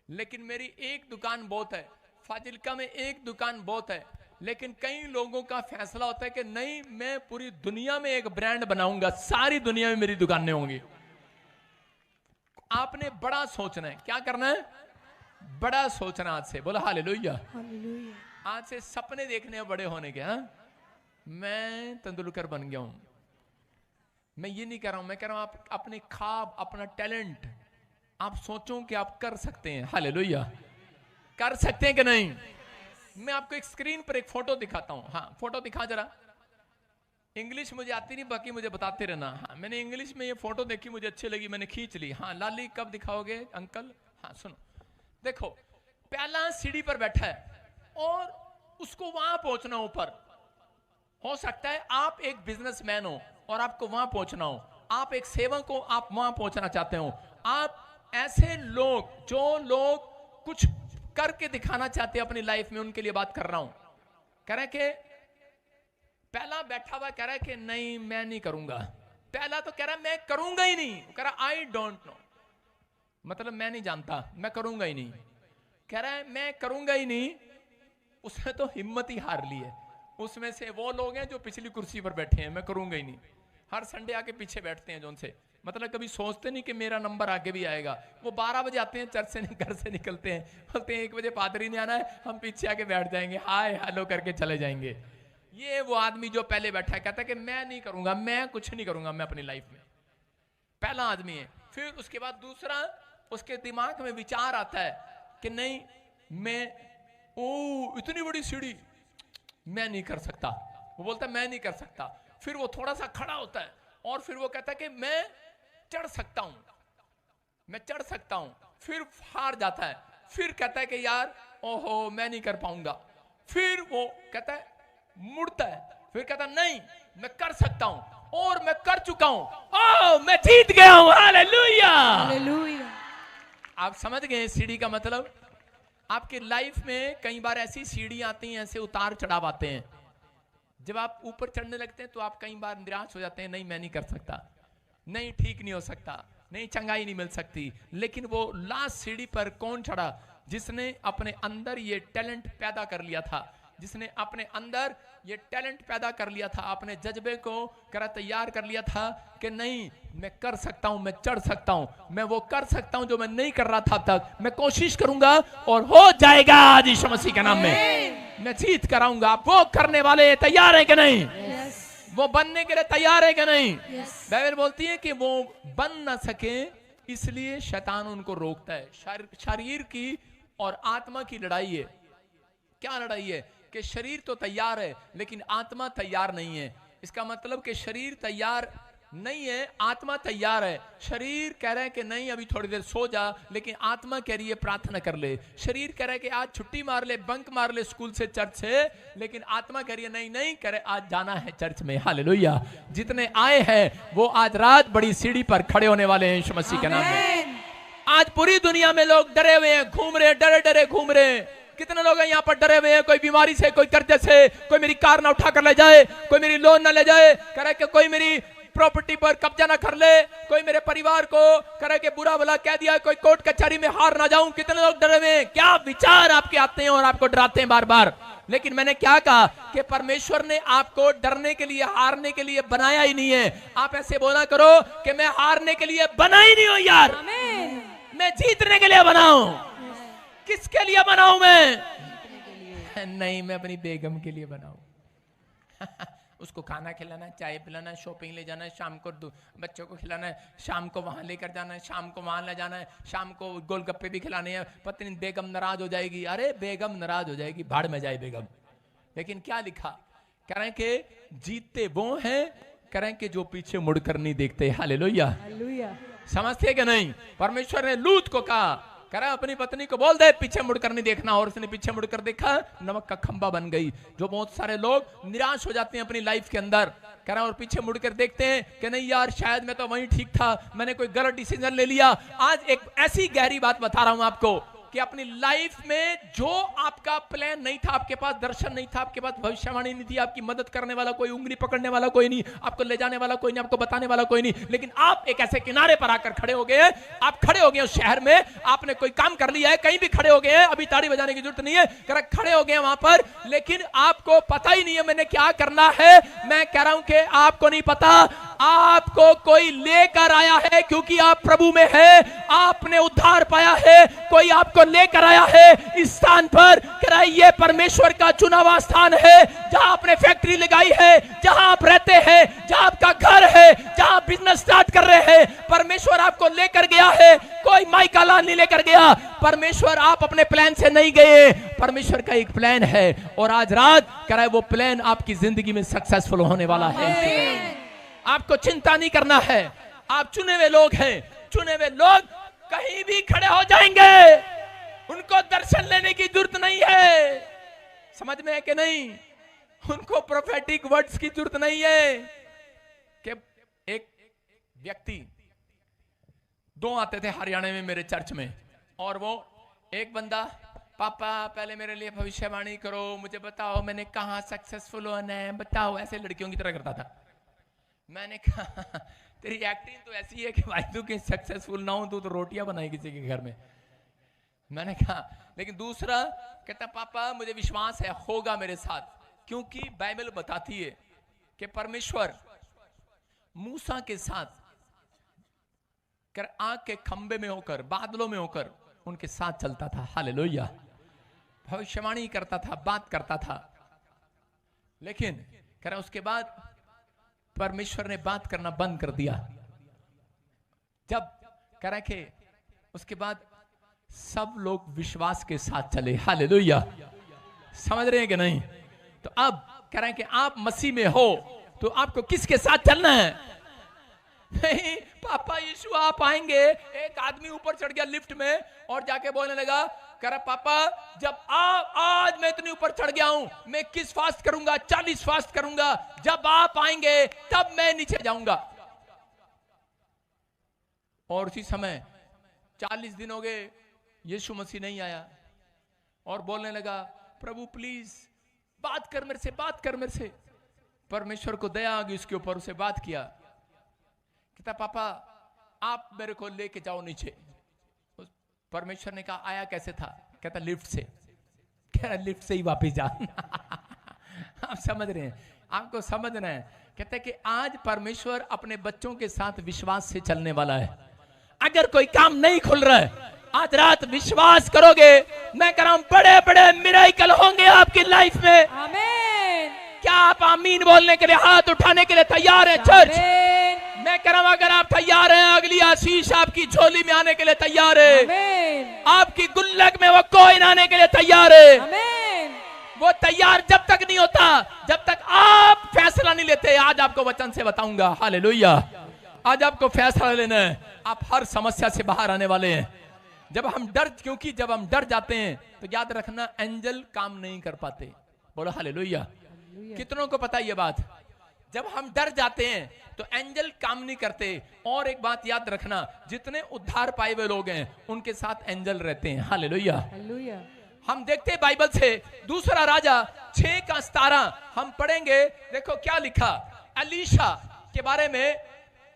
[SPEAKER 1] लेकिन मेरी एक दुकान बहुत है, फाजिल्का में एक दुकान बहुत है। लेकिन कई लोगों का फैसला होता है कि नहीं मैं पूरी दुनिया में एक ब्रांड बनाऊंगा, सारी दुनिया में मेरी दुकानें होंगी। आपने बड़ा सोचना है। क्या करना है? बड़ा सोचना। आज से बोला हालेलुया। आज से सपने देखने हैं बड़े होने के। हाँ, मैं तेंदुलकर बन गया हूं। मैं ये नहीं कह रहा हूं, मैं कह रहा हूं आप अपने ख्वाब, अपना टैलेंट आप सोचो कि आप कर सकते हैं। हालेलुया। कर सकते हैं कि नहीं? मैं आपको एक स्क्रीन पर एक फोटो दिखाता हूं। हाँ, फोटो दिखा जरा। इंग्लिश मुझे आती नहीं, बाकी मुझे बताते रहना। हाँ, मैंने इंग्लिश में ये फोटो देखी, मुझे अच्छी लगी, मैंने खींच ली। हाँ लाली कब दिखाओगे अंकल? हाँ सुनो, देखो पहला सीढ़ी पर बैठा है और उसको वहां पहुंचना ऊपर। हो सकता है आप एक बिजनेसमैन हो और आपको वहां पहुंचना हो, आप एक सेवक हो, आप वहां पहुंचना चाहते हो। आप ऐसे लोग जो लोग कुछ करके दिखाना चाहते हैं अपनी लाइफ में, उनके लिए बात कर रहा हूं। कह रहे कि पहला बैठा हुआ कह रहा है कि नहीं मैं नहीं करूंगा। पहला तो कह रहा है मैं करूंगा ही नहीं, कह रहा आई डोंट नो, मतलब मैं नहीं जानता, मैं करूंगा ही नहीं। कह रहा है मैं करूंगा ही नहीं, उसने तो हिम्मत ही हार ली है। उसमें से वो लोग हैं जो पिछली कुर्सी पर बैठे हैं, मैं करूंगा ही नहीं, हर संडे आके पीछे बैठते हैं जो उनसे, मतलब कभी सोचते नहीं कि मेरा नंबर आगे भी आएगा। वो 12 बजे आते हैं चर्च से, घर से निकलते हैं, बोलते हैं 1 बजे पादरी ने आना है, हम पीछे आके बैठ जाएंगे, हाय हेलो करके चले जाएंगे। ये वो आदमी जो पहले बैठा है, कहता है कि मैं नहीं करूंगा, मैं कुछ नहीं करूंगा मैं अपनी लाइफ में। पहला आदमी है। फिर उसके बाद दूसरा, उसके दिमाग में विचार आता है कि नहीं मैं, ओ इतनी बड़ी सीढ़ी मैं नहीं कर सकता। वो बोलता है मैं नहीं कर सकता। फिर वो थोड़ा सा खड़ा होता है और फिर वो कहता है कि मैं चढ़ सकता हूं, मैं चढ़ सकता हूं। फिर हार जाता है, फिर कहता है कि यार ओहो मैं नहीं कर पाऊंगा। फिर वो कहता है, मुड़ता है, फिर कहता है नहीं मैं कर सकता हूं और मैं कर चुका हूं, ओह मैं जीत गया हूं। Hallelujah,
[SPEAKER 2] hallelujah.
[SPEAKER 1] आप समझ गए सीढ़ी का मतलब? आपके लाइफ में कई बार ऐसी सीढ़ियां आती हैं, ऐसे उतार चढ़ाव आते हैं, जब आप ऊपर चढ़ने लगते हैं तो आप कई बार निराश हो जाते हैं, नहीं मैं नहीं कर सकता, नहीं ठीक नहीं हो सकता, नहीं चंगाई नहीं मिल सकती। लेकिन वो लास्ट सीढ़ी पर कौन चढ़ा? जिसने अपने अंदर ये टैलेंट पैदा कर लिया था, जिसने अपने अंदर ये टैलेंट पैदा कर लिया था, अपने जज्बे को करा तैयार कर लिया था कि नहीं मैं कर सकता हूं, मैं चढ़ सकता हूं, मैं वो कर सकता हूं जो मैं नहीं कर रहा था अब तक, मैं कोशिश करूंगा और हो जाएगा आज यीशु मसीह के नाम में, मैं जीत कराऊंगा। आप वो करने वाले तैयार है कि नहीं? वो बनने के लिए तैयार है कि नहीं? बाइबल बोलती है कि वो बन ना सके इसलिए शैतान उनको रोकता है। शरीर की और आत्मा की लड़ाई है। क्या लड़ाई है? कि शरीर तो तैयार है लेकिन आत्मा तैयार नहीं है। इसका मतलब कि शरीर तैयार नहीं है, आत्मा तैयार है। शरीर कह रहा है कि नहीं अभी थोड़ी देर सो जा, लेकिन आत्मा कह रही है प्रार्थना कर ले। शरीर कह रहा है कि आज छुट्टी मार ले, बंक मार ले स्कूल से, चर्च से, लेकिन आत्मा कह रही है नहीं नहीं, कह रहे आज जाना है चर्च में। हालेलुया। जितने आए हैं वो आज रात बड़ी सीढ़ी पर खड़े होने वाले हैं यीशु मसीह के नाम में। आज पूरी दुनिया में लोग डरे हुए हैं, घूम रहे, डरे डरे घूम रहे। कितने लोग हैं यहाँ पर डरे हुए हैं, कोई बीमारी से, कोई कर्जे से, कोई मेरी कार ना उठा कर ले जाए, कोई मेरी लोन ना ले जाए, कह रहे कि कोई मेरी प्रॉपर्टी पर कब्जा ना कर ले, कोई मेरे परिवार को करे कि बुरा भला कह दिया, कोई कोर्ट कचहरी में हार ना जाऊं। कितने लोग डरे हुए हैं। क्या विचार आपके आते हैं और आपको डराते हैं बार बार। लेकिन मैंने क्या कहा कि परमेश्वर ने आपको डरने के लिए, हारने के लिए बनाया ही नहीं है। आप ऐसे बोला करो कि मैं हारने के लिए बना ही नहीं हूं यार, मैं जीतने के लिए बनाऊं। किसके लिए बनाऊं मैं? नहीं मैं अपनी बेगम के लिए बनाऊं। उसको खाना खिलाना है, चाय पिलाना है, शॉपिंग ले जाना है, शाम को बच्चों को खिलाना है, शाम को वहां लेकर जाना है, शाम को वहां ले जाना है, शाम को गोलगप्पे भी खिलाने हैं। पत्नी बेगम नाराज हो जाएगी, अरे बेगम नाराज हो जाएगी, भाड़ में जाए बेगम। लेकिन क्या लिखा, कह रहे हैं कि जीतते वो हैं, कह रहे हैं कि जो पीछे मुड़कर नहीं देखते। Hallelujah,
[SPEAKER 2] hallelujah.
[SPEAKER 1] समझते कि नहीं? परमेश्वर ने लूत को कहा, कह रहा अपनी पत्नी को बोल दे पीछे मुड़कर नहीं देखना, और उसने पीछे मुड़कर देखा, नमक का खंबा बन गई। जो बहुत सारे लोग निराश हो जाते हैं अपनी लाइफ के अंदर, कह रहा और पीछे मुड़कर देखते हैं कि नहीं यार शायद मैं तो वहीं ठीक था, मैंने कोई गलत डिसीजन ले लिया। आज एक ऐसी गहरी बात बता रहा हूं आपको कि अपनी लाइफ में जो आपका प्लान नहीं था, आपके पास दर्शन नहीं था, आपके पास भविष्यवाणी नहीं थी, आपकी मदद करने वाला कोई, उंगली पकड़ने वाला कोई नहीं, आपको ले जाने वाला कोई नहीं, आपको बताने वाला कोई नहीं, लेकिन आप एक ऐसे किनारे पर आकर खड़े हो गए हैं। आप खड़े हो गए उस शहर में, आपने कोई काम कर लिया है, कहीं भी खड़े हो गए हैं, अभी ताड़ी बजाने की जरूरत नहीं है, खड़े हो गए वहां पर, लेकिन आपको पता ही नहीं है मैंने क्या करना है। मैं कह रहा हूं कि आपको नहीं पता, आपको कोई लेकर आया है, क्योंकि आप प्रभु में है, आपने उद्धार पाया है, कोई आपको लेकर आया है इस स्थान पर। ये परमेश्वर का चुना हुआ स्थान है, जहां आपने फैक्ट्री लगाई है, जहां आप रहते हैं, जहां आपका घर है, जहां आप बिजनेस स्टार्ट कर रहे हैं, परमेश्वर आपको लेकर गया है। कोई माइका लाल नहीं लेकर गया, परमेश्वर, आप अपने प्लान से नहीं गए, परमेश्वर का एक प्लान है, और आज रात कह रहा है वो प्लान आपकी जिंदगी में सक्सेसफुल होने वाला है। आपको चिंता नहीं करना है, आप चुने हुए लोग हैं, चुने हुए लोग कहीं भी खड़े हो जाएंगे, उनको दर्शन लेने की जरूरत नहीं है। समझ में है कि नहीं? उनको प्रोफेटिक वर्ड्स की जरूरत नहीं है। कि एक व्यक्ति, दो आते थे हरियाणा में मेरे चर्च में, और वो एक बंदा, पापा पहले मेरे लिए भविष्यवाणी करो, मुझे बताओ मैंने कहाँ सक्सेसफुल होना है, बताओ, ऐसे लड़कियों की तरह करता था। मैंने कहा तेरी एक्टिंग तो ऐसी है कि भाई तू कहीं सक्सेसफुल ना हो, तू तो रोटियां बनाई किसी के घर में। मैंने कहा, लेकिन दूसरा कहता पापा मुझे विश्वास है होगा मेरे साथ, क्योंकि बाइबल बताती है कि परमेश्वर मूसा के साथ कर आग के खंबे में होकर, बादलों में होकर उनके साथ चलता था। हालेलुया, भविष्यवाणी करता था, बात करता था। लेकिन कह रहा उसके बाद परमेश्वर ने बात करना बंद कर दिया। जब कह रहा कि उसके बाद सब लोग विश्वास के साथ चले। हालेलुया, समझ रहे हैं कि नहीं? तो अब कह रहे हैं कि आप मसीह में हो तो आपको किसके साथ चलना है? नहीं पापा यीशु आप आएंगे। एक आदमी ऊपर चढ़ गया लिफ्ट में और जाके बोलने लगा, कह रहा पापा जब आज मैं इतनी ऊपर चढ़ गया हूं, मैं किस फास्ट करूंगा, 40 फास्ट करूंगा, जब आप आएंगे तब मैं नीचे जाऊंगा। और उसी समय 40 दिन हो गए, यीशु मसीह नहीं आया, और बोलने लगा प्रभु प्लीज बात कर मेरे से, बात कर मेरे से। परमेश्वर को दया आ गई उसके ऊपर, उसे बात किया, कहता पापा आप मेरे को लेके जाओ नीचे। परमेश्वर ने कहा आया कैसे था? कहता लिफ्ट से। कह रहा लिफ्ट से ही वापस जा। आप समझ रहे हैं? आपको समझना है। कहते कि आज परमेश्वर अपने बच्चों के साथ विश्वास से चलने वाला है। अगर कोई काम नहीं खुल रहा है, आज रात विश्वास करोगे, मैं कह रहा हूं बड़े बड़े मिरेकल होंगे आपकी लाइफ में।
[SPEAKER 2] आमीन।
[SPEAKER 1] क्या आप आमीन बोलने के लिए, हाथ उठाने के लिए तैयार है चर्च? मैं कह रहा हूं अगर आप तैयार हैं, अगली आशीष आपकी झोली में आने के लिए तैयार है। आपकी गुल्लक में वो कोइन आने के लिए तैयार है। वो तैयार जब तक नहीं होता, जब तक आप फैसला नहीं लेते। आज आपको वचन से बताऊंगा। हालेलुया, आज आपको फैसला लेना है। आप हर समस्या से बाहर आने वाले हैं। क्योंकि जब हम डर जाते हैं तो याद रखना एंजल काम नहीं कर पाते। बोलो हालेलुया। कितनों को पता ये बात? जब हम डर जाते हैं तो एंजल काम नहीं करते। और एक बात याद रखना, जितने उद्धार पाए हुए लोग हैं उनके साथ एंजल रहते हैं। हालेलुया। हम देखते हैं बाइबल से दूसरा राजा 6:17 हम पढ़ेंगे। देखो क्या लिखा एलीशा के बारे में,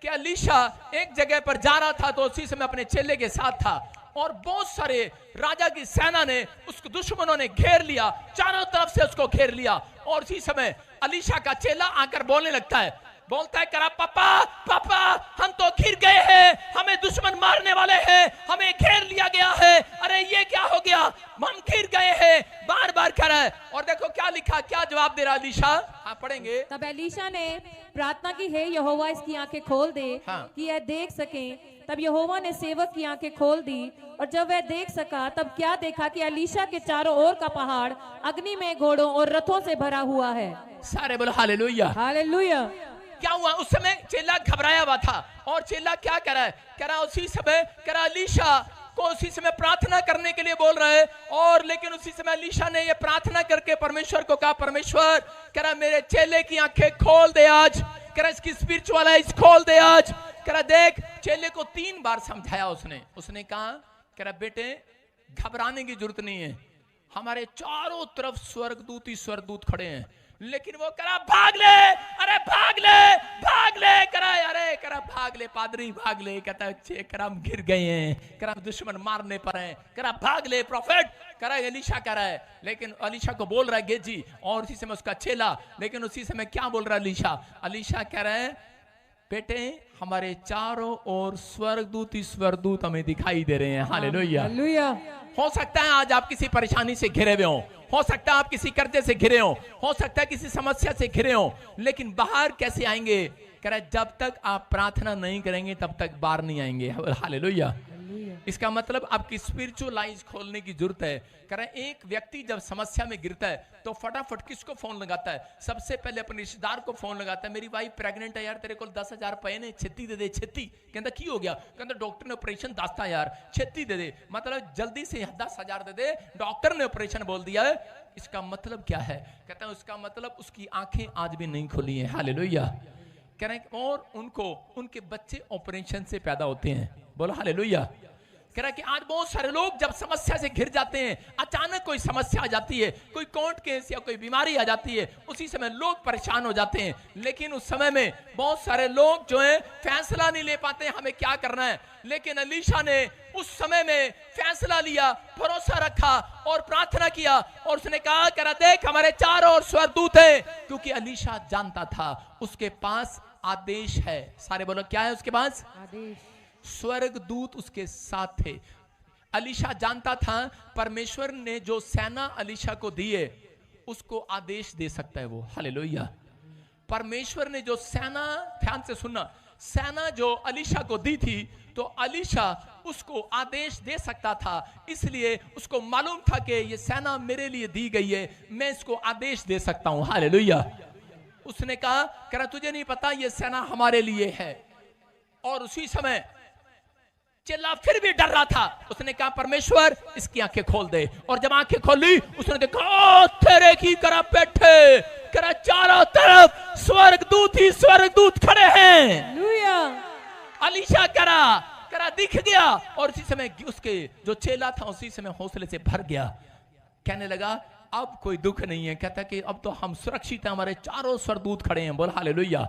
[SPEAKER 1] कि एलीशा एक जगह पर जा रहा था, तो उसी समय अपने चेले के साथ था, और बहुत सारे राजा की सेना ने उसको, दुश्मनों ने घेर लिया, चारों तरफ से उसको घेर लिया। और उसी समय एलीशा का चेला आकर बोलने लगता है, बोलता है करा पापा पापा हम तो घिर गए हैं, हमें दुश्मन मारने वाले हैं, हमें घेर लिया गया है, अरे ये क्या हो गया, हम घिर गए हैं, बार बार कह रहा है। और देखो क्या लिखा, क्या जवाब दे रहा एलीशा, हाँ पढ़ेंगे।
[SPEAKER 2] तब एलीशा ने प्रार्थना की, हे यहोवा इसकी आंखें खोल दे
[SPEAKER 1] हाँ।
[SPEAKER 2] कि यह देख सके। तब यहोवा ने सेवक की आंखें खोल दी, और जब वह देख सका तब क्या देखा कि एलीशा के चारों ओर का पहाड़ अग्नि में घोड़ों और रथों से भरा हुआ है।
[SPEAKER 1] सारे बोलो हालेलुया।
[SPEAKER 2] हालेलुया।
[SPEAKER 1] क्या हुआ उस समय, चेला घबराया हुआ था, और चेला क्या कर रहा है, कह रहा उसी समय कह रहा एलीशा को उसी समय प्रार्थना करने के लिए बोल रहे हैं। और लेकिन उसी समय एलीशा ने ये प्रार्थना करके परमेश्वर को कहा, परमेश्वर कह रहा मेरे चेले की आंखें खोल दे आज, कह रहा इसकी स्पिरिचुअल आइज खोल दे आज। कह रहा देख, चेले को 3 बार समझाया उसने कहा कह रहा बेटे घबराने की जरूरत नहीं है, हमारे चारों तरफ स्वर्गदूत ही स्वर्गदूत खड़े हैं, लेकिन वो करा भाग ले, अरे भाग ले भाग ले, करा अरे करा भाग ले पादरी भाग ले, कहता है करा हम घिर गए हैं, करा दुश्मन मारने पर हैं, करा भाग ले प्रॉफिट, करा एलीशा कह रहा है। लेकिन एलीशा को बोल रहा है गेजी, और उसी समय उसका चेला, लेकिन उसी समय क्या बोल रहा है एलीशा कह रहा है बेटे हमारे चारों ओर स्वर्गदूत ही स्वर्गदूत हमें दिखाई दे रहे हैं। हालेलुया।
[SPEAKER 2] हालेलुया।
[SPEAKER 1] हो सकता है आज आप किसी परेशानी से घिरे हुए हो सकता है आप किसी कर्जे से घिरे हो सकता है किसी समस्या से घिरे हो, लेकिन बाहर कैसे आएंगे, कह रहा है जब तक आप प्रार्थना नहीं करेंगे तब तक बाहर नहीं आएंगे। हालेलुया। इसका मतलब आपकी स्पिरिचुअल आइज खोलने की जरूरत है। कह रहा है एक व्यक्ति जब समस्या में गिरता है तो फटाफट किसको फोन लगाता है, सबसे पहले अपने रिश्तेदार को फोन लगाता है, मेरी वाइफ प्रेग्नेंट है यार, तेरे को 10,000 रुपए ने, छेती दे दे, छेती। कहता की हो गया, कहता डॉक्टर ने ऑपरेशन दसता यार, छेती दे दे, मतलब जल्दी से 10,000 दे दे, डॉक्टर ने ऑपरेशन बोल दिया है। इसका मतलब क्या है, कहता है उसका मतलब उसकी आंखें आज भी नहीं खुली है। हालेलुया। कह रहे हैं और उनके बच्चे ऑपरेशन से पैदा होते हैं। बोलो हालेलुया। कह रहा है कि आज बहुत सारे लोग जब समस्या से घिर जाते हैं, अचानक कोई समस्या आ जाती है, कोई कोर्ट केस या कोई बीमारी आ जाती है, उसी समय लोग परेशान हो जाते हैं, लेकिन उस समय में बहुत सारे लोग जो है फैसला नहीं ले पाते हमें क्या करना है। लेकिन एलीशा ने उस समय में फैसला लिया, भरोसा रखा और प्रार्थना किया, और उसने कहा कह रहा देख हमारे चारों ओर स्वर्गदूत हैं, क्योंकि एलीशा जानता था उसके पास आदेश है। सारे बोलो क्या है उसके पास,
[SPEAKER 2] आदेश।
[SPEAKER 1] स्वर्गदूत उसके साथ थे। एलीशा जानता था परमेश्वर ने जो सेना एलीशा को दी है उसको आदेश दे सकता है वो। हालेलुया। परमेश्वर ने जो सेना, ध्यान से सुनना, सेना जो एलीशा को दी थी तो एलीशा उसको आदेश दे सकता था, इसलिए उसको मालूम था कि ये सेना मेरे लिए दी गई है, मैं इसको आदेश दे सकता हूं। हालेलुया। उसने कहा कह रहा तुझे नहीं पता ये सेना हमारे लिए है। और उसी समय चेला फिर भी डर रहा था, उसने कहा परमेश्वर इसकी आंखें खोल दे। और जब आंखें खोली उसने देखा तेरे की करा बैठे, करा चारों तरफ स्वर्गदूत ही स्वर्गदूत खड़े हैं। एलीशा करा दिख गया, और उसी समय उसके जो चेला था उसी समय हौसले से भर गया, कहने लगा अब कोई दुख नहीं है, कहता कि अब तो हम सुरक्षित हैं, हमारे चारों स्वर्गदूत खड़े हैं। बोल हालेलुया।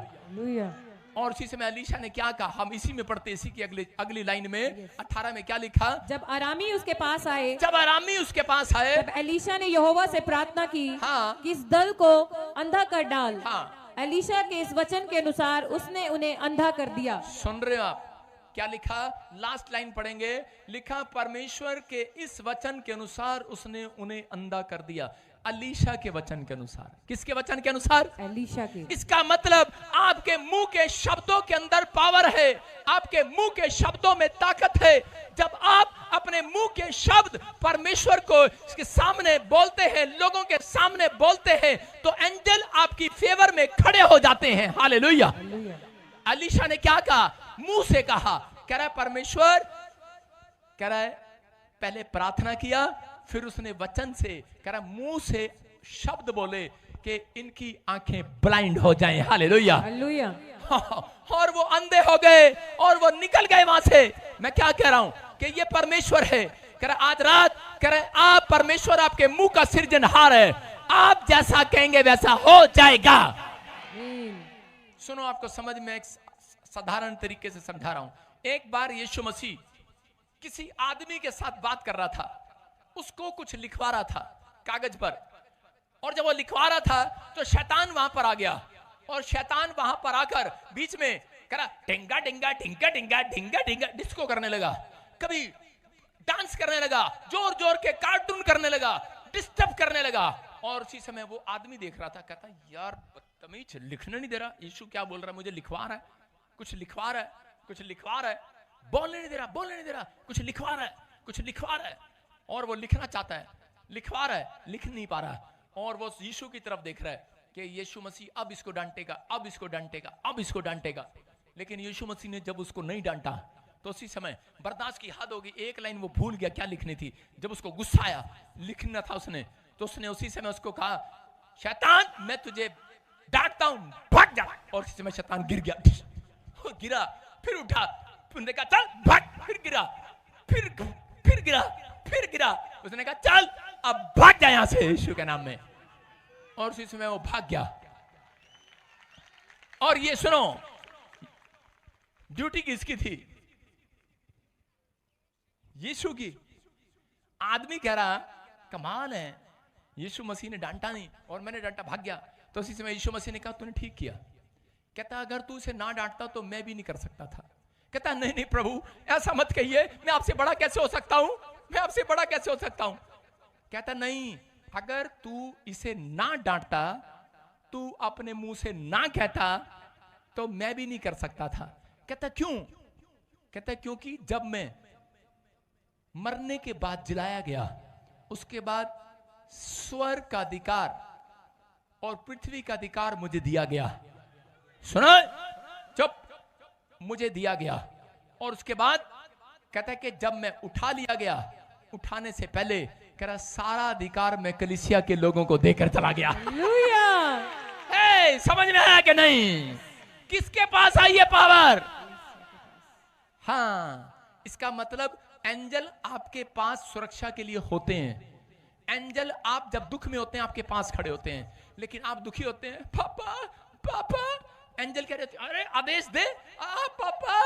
[SPEAKER 1] और उसी समय एलीशा ने क्या कहा, हम इसी में पढ़ते, इसी की अगली लाइन में 18 में क्या लिखा,
[SPEAKER 2] जब आरामी उसके पास आए,
[SPEAKER 1] तब
[SPEAKER 2] एलीशा ने यहोवा से प्रार्थना की
[SPEAKER 1] हाँ,
[SPEAKER 2] कि इस दल को अंधा कर डाल।
[SPEAKER 1] हाँ,
[SPEAKER 2] एलीशा के इस वचन के अनुसार उसने उन्हें अंधा कर दिया।
[SPEAKER 1] सुन रहे हो आप, क्या लिखा, लास्ट लाइन पढ़ेंगे, लिखा परमेश्वर के इस वचन के अनुसार उसने उन्हें अंधा कर दिया। एलीशा के वचन के अनुसार। किसके वचन के अनुसार,
[SPEAKER 2] एलीशा के।
[SPEAKER 1] इसका मतलब आपके मुंह के शब्दों के अंदर पावर है, आपके मुंह के शब्दों में ताकत है। जब आप अपने मुंह के शब्द परमेश्वर को इसके सामने बोलते हैं, लोगों के सामने बोलते हैं, तो एंजल आपकी फेवर में खड़े हो जाते हैं। हालेलुया। एलीशा ने क्या कहा, मुंह से कहा, कह रहा है परमेश्वर, कह रहा है पहले प्रार्थना किया, फिर उसने वचन से, कह रहा मुंह से शब्द बोले कि इनकी आंखें ब्लाइंड हो जाएं। हालेलुया।
[SPEAKER 2] हालेलुया।
[SPEAKER 1] और वो अंधे हो गए और वो निकल गए वहां से। मैं क्या कह रहा हूं कि ये परमेश्वर है। कह रहा आज रात, कह रहा आप परमेश्वर आपके मुंह का सृजनहार है, आप जैसा कहेंगे वैसा हो जाएगा। सुनो, आपको समझ में एक साधारण तरीके से समझा रहा हूं। एक बार यीशु मसीह किसी आदमी के साथ बात कर रहा था, उसको कुछ लिखवा रहा था कागज पर, और जब वो लिखवा रहा था तो शैतान वहां पर आ गया और शैतान वहां पर आकर बीच में करा टिंगा टिंगा टिंगा टिंगा टिंगा टिंगा डिस्को करने लगा, कभी डांस करने लगा, जोर जोर के कार्टून करने लगा, डिस्टर्ब करने लगा। और उसी समय वो आदमी देख रहा था, कहता यार बदतमीज, लिखने नहीं दे रहा, यीशु क्या बोल रहा है, मुझे लिखवा रहा है, कुछ लिखवा रहा है, कुछ लिखवा रहा है, बोलने नहीं दे रहा, बोलने नहीं दे रहा, कुछ लिखवा रहा है, कुछ लिखवा रहा है। और वो लिखना चाहता है, लिखवा रहा है, लिख नहीं पा रहा। और वो यीशु की तरफ देख रहा है कि यीशु मसीह अब इसको डांटेगा, अब इसको डांटेगा, अब इसको डांटेगा। लेकिन यीशु मसीह ने जब उसको नहीं डांटा तो उसी समय बर्दाश्त की हद होगी, एक लाइन वो भूल गया क्या लिखनी थी। जब उसको गुस्सा आया, लिखना था उसने, तो उसने उसी समय उसको कहा शैतान मैं तुझे डांटता हूं, भाग जा। और उसी समय शैतान गिर गया, गिरा, फिर उठा, उसने कहा चल भाग, फिर गिरा, फिर गिरा, फिर गिरा। उसने कहा चल अब भाग जा यहां से यीशु के नाम में। और उसी समय वो भाग गया। और ये सुनो, ड्यूटी किसकी थी? यीशु की। आदमी कह रहा कमाल है, यीशु मसीह ने डांटा नहीं और मैंने डांटा, भाग गया। तो उसी समय यीशु मसीह ने कहा तूने ठीक किया। कहता अगर तू उसे ना डांटता तो मैं भी नहीं कर सकता था। कहता नहीं नहीं प्रभु ऐसा मत कहिए, मैं आपसे बड़ा कैसे हो सकता हूं, मैं आपसे बड़ा कैसे हो सकता हूं। कहता नहीं, अगर तू इसे ना डांटता, तू अपने मुंह से ना कहता तो मैं भी नहीं कर सकता था। कहता क्यों? कहता क्योंकि जब मैं मरने के बाद जिलाया गया, उसके बाद स्वर्ग का अधिकार और पृथ्वी का अधिकार मुझे दिया गया। सुनो चुप, मुझे दिया गया। और उसके बाद कहता है कि जब मैं उठा लिया गया, उठाने से पहले कह रहा सारा अधिकार मैं कलीसिया के लोगों को देकर चला गया। समझ में आया कि नहीं? किसके पास आई ये पावर? हाँ, इसका मतलब एंजल आपके पास सुरक्षा के लिए होते हैं। एंजल आप जब दुख में होते हैं आपके पास खड़े होते हैं, लेकिन आप दुखी होते हैं, पापा पापा, एंजल कह रहे अरे आदेश दे, पापा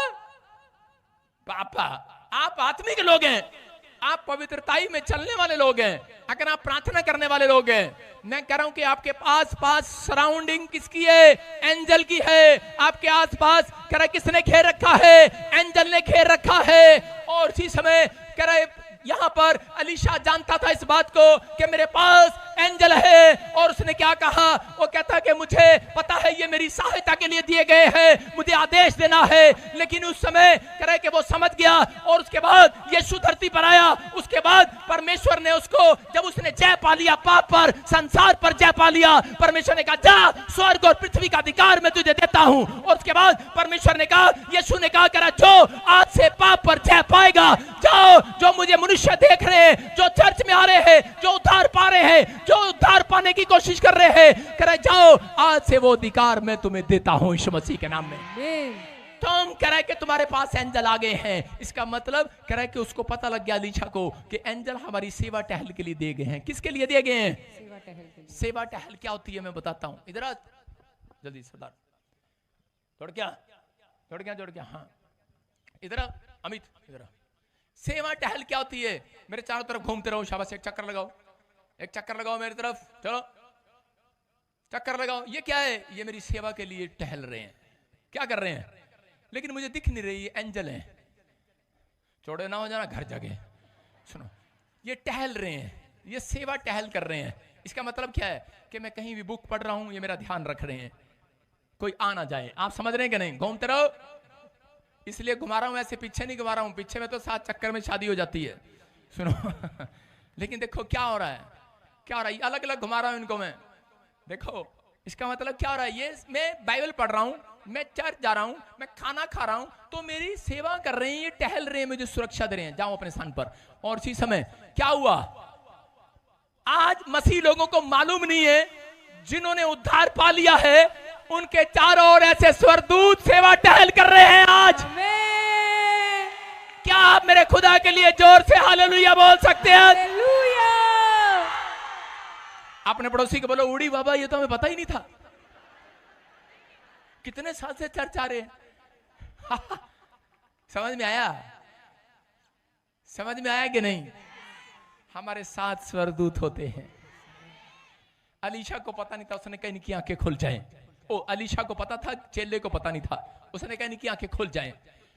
[SPEAKER 1] पापा। आप आत्मिक लोग हैं, आप पवित्रताई में चलने वाले लोग हैं, अगर आप प्रार्थना करने वाले लोग हैं। मैं कह रहा हूं कि आपके पास सराउंडिंग किसकी है? एंजल की है। आपके आसपास कह रहा किसने घेर रखा है? एंजल ने घेर रखा है। और इसी समय कह रहा यहां पर अलीशा जानता था इस बात को कि मेरे पास एंजल है। और उसने क्या कहा? वो कहता कि मुझे पता है ये मेरी सहायता के लिए दिए गए हैं, मुझे आदेश देना है। लेकिन उस समय कह रहे कि वो समझ गया। और उसके बाद यीशु धरती पर आया। उसके बाद परमेश्वर ने उसको, जब उसने जय पा लिया पाप पर, संसार पर जय पा लिया, परमेश्वर ने कहा जा, स्वर्ग और पृथ्वी का अधिकार मैं तुझे देता हूं। और उसके बाद परमेश्वर ने कहा, यीशु ने कहा करा जो आज से पाप पर जय पाएगा, जाओ, जो मुझे मनुष्य देख रहे हैं, जो चर्च में आ रहे हैं, जो उद्धार पा रहे हैं, जो उद्धार पाने की कोशिश कर रहे हैं, कह रहे जाओ, आज से वो अधिकार मैं तुम्हें देता हूं यीशु मसीह के नाम में। तुम कह रहे कि तुम्हारे पास एंजल आ गए हैं। इसका मतलब कह रहे कि उसको पता लग गया अलीशा को कि एंजल हमारी सेवा टहल के लिए दिए गए हैं। किसके लिए दिए गए हैं? सेवा टहल के लिए। सेवा टहल क्या होती है मैं बताता हूं। इधर आ जल्दी सरदार, जोड़ क्या, हाँ इधर आ अमित, इधर आ। सेवा टहल क्या होती है? मेरे चारों तरफ घूमते रहो, शाबाश, एक चक्कर लगाओ, एक चक्कर लगाओ मेरी तरफ, चलो चक्कर लगाओ। ये क्या है? ये मेरी सेवा के लिए टहल रहे हैं। क्या कर रहे हैं? लेकिन मुझे दिख नहीं रही, ये एंजल हैं। छोड़े ना हो जाना घर जाके। सुनो, ये टहल रहे हैं, ये सेवा टहल कर रहे हैं। इसका मतलब क्या है? कि मैं कहीं भी बुक पढ़ रहा हूं, ये मेरा ध्यान रख रहे हैं, कोई आ ना जाए। आप समझ रहे हैं कि नहीं? घूमते रहो, इसलिए घुमा रहा हूं, ऐसे पीछे नहीं घुमा रहा हूं। पीछे में तो 7 चक्कर में शादी हो जाती है। सुनो लेकिन देखो क्या हो रहा है, क्या हो रहा है, अलग अलग घुमा रहा हूं इनको मैं। देखो इसका मतलब क्या हो रहा है? ये मैं बाइबल पढ़ रहा हूं, मैं चर्च जा रहा हूं, मैं खाना खा रहा हूं, तो मेरी सेवा कर रहे हैं, ये टहल रहे हैं, मुझे सुरक्षा दे रहे हैं, जाओ अपने स्थान पर। और इसी समय क्या हुआ? आज मसीह लोगों को मालूम नहीं है, जिन्होंने उद्धार पा लिया है उनके चारों ओर ऐसे स्वर्गदूत सेवा टहल कर रहे हैं आज। क्या आप मेरे खुदा के लिए जोर से हालेलुया बोल सकते हैं? अपने पड़ोसी को बोलो, उड़ी बाबा, ये तो हमें पता ही नहीं था। कितने साल से चर्च आ रहे हैं समझ में आया? समझ में आया कि नहीं? हमारे साथ स्वर्गदूत होते हैं। अलीशा को पता नहीं था, उसने कहीं की आंखें खुल जाए। ओ अलीशा को पता था, चेले को पता नहीं था। उसने कहा इनकी आंखें खुल जाएं।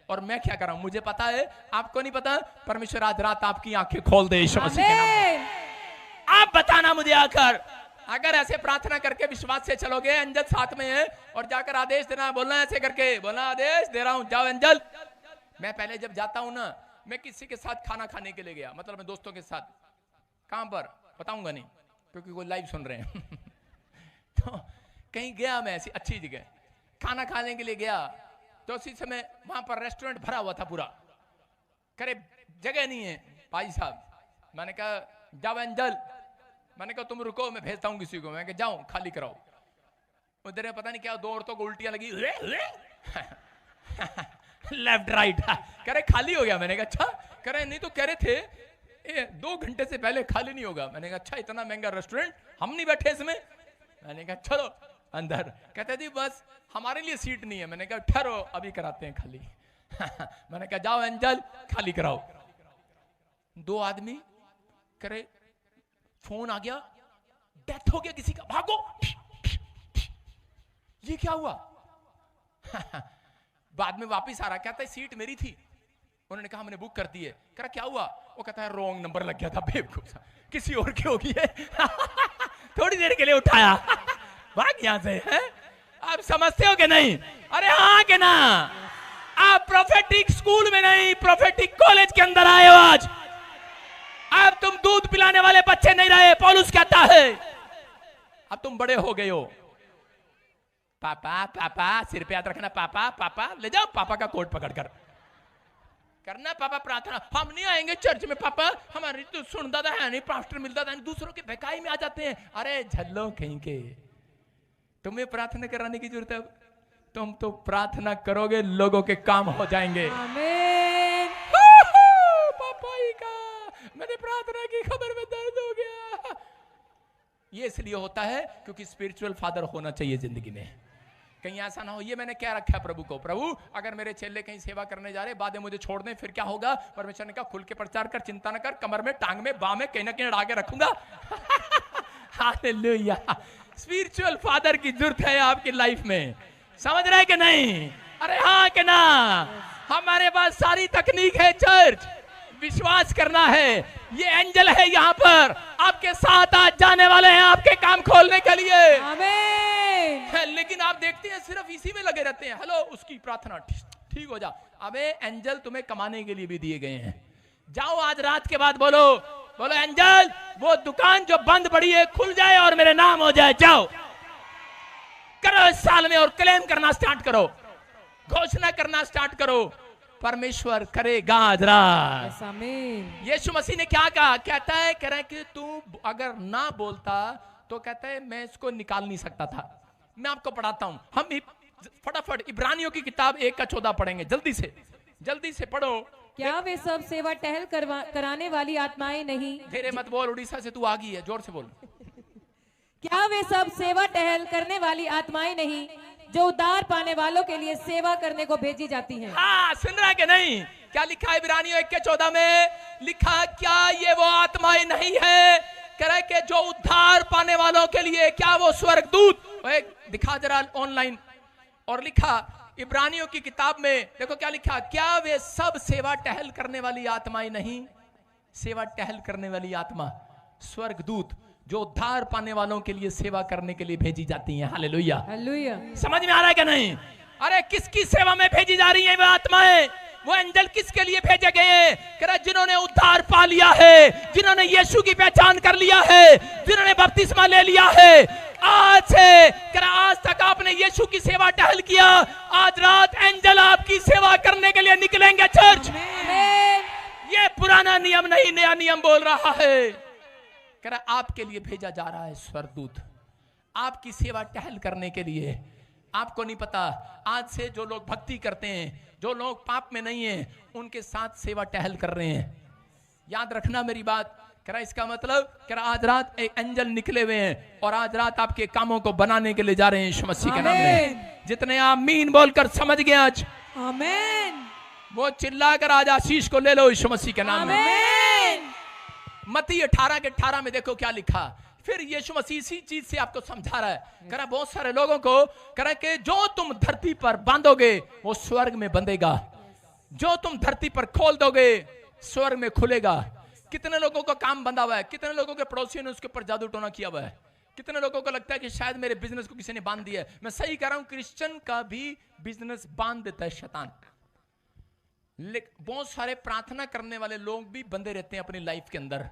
[SPEAKER 1] और मैं क्या कर रहा हूं, मुझे पता है, आपको नहीं पता। परमेश्वर आज रात आपकी आंखें खोल दे यीशु मसीह के नाम में। आप बताना मुझे आकर, अगर ऐसे प्रार्थना करके विश्वास से चलोगे, एंजल साथ में है, और जाकर आदेश देना, बोलना ऐसे करके, बोलना आदेश दे रहा हूं, जाओ एंजल। मैं पहले जब जाता हूं ना, मैं किसी के साथ खाना खाने के लिए गया, मतलब मैं दोस्तों के साथ, कहां पर बताऊंगा नहीं क्योंकि वो लाइव सुन रहे हैं तो कहीं गया मैं ऐसी अच्छी जगह खाना खाने के लिए गया, तो उसी समय वहां पर रेस्टोरेंट भरा हुआ था पूरा, करे जगह नहीं है भाई साहब। मैंने कहा जाओ एंजल, मैंने कहा तुम रुको मैं भेजता हूं किसी को, मैं कहा जाओ खाली कराओ। उधर पता नहीं क्या, दो औरतों को उल्टियां लगी लेफ्ट राइट, कह रहे खाली हो गया। मैंने कहा अच्छा, कह रहे नहीं तो कह रहे थे 2 घंटे से पहले खाली नहीं होगा। मैंने कहा अच्छा, इतना महंगा रेस्टोरेंट, हम नहीं बैठे इसमें। मैंने कहा चलो अंदर, कहते जी बस हमारे लिए सीट नहीं है। मैंने कहा ठहरो अभी कराते हैं खाली मैंने कहा जाओ एंजल खाली कराओ। 2 आदमी करे, फोन आ गया, डेथ हो गया किसी का, भागो ये क्या हुआ बाद में वापस आ रहा, कहता है सीट मेरी थी। उन्होंने कहा हमने बुक कर दी है। कह रहा क्या हुआ, वो कहता है रॉन्ग नंबर लग गया था, बेवकूफ किसी और की होगी है थोड़ी देर के लिए उठाया भाग यहां से है। आप समझते हो कि नहीं? अरे हाँ के ना, आप प्रोफेटिक स्कूल में नहीं, प्रोफेटिक कॉलेज के अंदर आए हो आज। अब तुम दूध पिलाने वाले बच्चे नहीं रहे, पौलुस कहता है अब तुम बड़े हो गए हो। पापा पापा, सिर पे याद रखना, पापा पापा, ले जाओ पापा का कोट पकड़कर करना पापा प्रार्थना। हम नहीं आएंगे चर्च में पापा, हमारी तो सुनता था है नहीं, पास्टर मिलता था, दूसरों के बहकाई में आ जाते हैं। अरे झल्लो कहीं के, तुम्हें प्रार्थना कराने की जरूरत है? तुम तो प्रार्थना करोगे लोगों के काम हो जाएंगे।
[SPEAKER 2] आमीन।
[SPEAKER 1] पापा ही का मैंने प्रार्थना की, खबर में दर्द हो गया। ये इसलिए होता है क्योंकि स्पिरिचुअल फादर होना चाहिए जिंदगी में। कहीं ऐसा ना हो, ये मैंने क्या रखा है प्रभु को, प्रभु अगर मेरे चेले कहीं सेवा करने जा रहे, बाद में मुझे छोड़ दें फिर क्या होगा? परमेश्वर ने कहा खुल के प्रचार कर, चिंता न कर, कमर में, टांग में, बाह में, कहीं ना कहीं अड़ा के रखूंगा हालेलुया। स्पिरिचुअल फादर की जरूरत है आपकी लाइफ में, समझ रहे कि नहीं? अरे हाँ कि ना? हमारे पास सारी तकनीक है, चर्च विश्वास करना है। ये एंजल है यहाँ पर, आपके साथ आज जाने वाले हैं आपके काम खोलने के लिए।
[SPEAKER 2] आमीन।
[SPEAKER 1] लेकिन आप देखते हैं सिर्फ इसी में लगे रहते हैं, हेलो उसकी प्रार्थना ठीक हो जा। अबे एंजल तुम्हें कमाने के लिए भी दिए गए हैं। जाओ आज रात के बाद बोलो, बोलो एंजल वो दुकान जो बंद पड़ी है खुल जाए और मेरे नाम हो जाए। जाओ करो इस साल में, और क्लेम करना स्टार्ट करो, घोषणा करना स्टार्ट करो, परमेश्वर करेगा आज रात।
[SPEAKER 2] आमीन।
[SPEAKER 1] यीशु मसीह ने क्या कहा? कहता है कह रहा है कि तू अगर ना बोलता तो कहता है मैं इसको निकाल नहीं सकता था। मैं आपको पढ़ाता हूं, हम फटाफट इब्रानियों की किताब 1:14 पढ़ेंगे, जल्दी से पढ़ो।
[SPEAKER 2] क्या वे सब सेवा टहल कराने वाली आत्माएं नहीं?
[SPEAKER 1] धीरे मत बोल, उड़ीसा से तू आ गई है, जोर से बोल।
[SPEAKER 2] क्या वे सब सेवा टहल करने वाली आत्माएं नहीं जो उद्धार पाने वालों के लिए सेवा करने को भेजी जाती हैं?
[SPEAKER 1] हाँ, सुन रहा कि नहीं? क्या लिखा है इब्रानियों 1:14 में? लिखा क्या ये वो आत्माएं नहीं है कह रहे कि जो उद्धार पाने वालों के लिए, क्या वो स्वर्गदूत? दिखा जरा ऑनलाइन। और लिखा इब्रानियों की किताब में, देखो क्या लिखा, क्या वे सब सेवा टहल करने वाली आत्माएं नहीं? सेवा टहल करने वाली आत्मा स्वर्गदूत जो उद्धार पाने वालों के लिए सेवा करने के लिए भेजी जाती हैं। Hallelujah,
[SPEAKER 2] hallelujah.
[SPEAKER 1] समझ में आ रहा है क्या नहीं? अरे किसकी सेवा में भेजी जा रही है वो आत्माएं? वो एंजल किसके लिए भेजे गए हैं? कह रहा जिन्होंने उद्धार पा लिया है, जिन्होंने यीशु की पहचान कर लिया है, जिन्होंने बपतिस्मा ले लिया है। आज से कह रहा आज तक आपने यीशु की सेवा टहल किया, आज रात एंजल आपकी सेवा करने के लिए निकलेंगे चर्च। ये पुराना नियम नहीं, नया नियम बोल रहा है। कह रहा आपके लिए भेजा जा रहा है स्वर्गदूत, आपकी सेवा टहल करने के लिए। आपको नहीं पता, आज से जो लोग भक्ति करते हैं, जो लोग पाप में नहीं हैं, उनके साथ सेवा टहल कर रहे हैं। याद रखना मेरी बात। कह रहा इसका मतलब, कह रहा आज रात एक एंजल निकले हुए हैं और आज रात आपके कामों को बनाने के लिए जा रहे हैं यीशु मसीह के नाम में। जितने आमीन बोलकर समझ गए आज,
[SPEAKER 2] आमीन,
[SPEAKER 1] वो चिल्लाकर आज आशीष को ले लो यीशु मसीह के नाम में। मत्ती 18:18 में देखो क्या लिखा, फिर यीशु मसीह इसी चीज से आपको समझा रहा है, कह रहा बहुत सारे लोगों को कह रहा कि जो तुम धरती पर बांधोगे वो स्वर्ग में बंधेगा, जो तुम धरती पर खोल दोगे स्वर्ग में खुलेगा। कितने लोगों का काम बंधा हुआ है, कितने लोगों के पड़ोसियों ने उसके ऊपर जादू टोना किया हुआ है, कितने लोगों को लगता है कि शायद मेरे बिजनेस को किसी ने बांध दिया है। मैं सही कह रहा हूं, क्रिश्चियन का भी बिजनेस बांध देता है शैतान। लेकिन बहुत सारे प्रार्थना करने वाले लोग भी बंधे रहते हैं अपनी लाइफ के अंदर।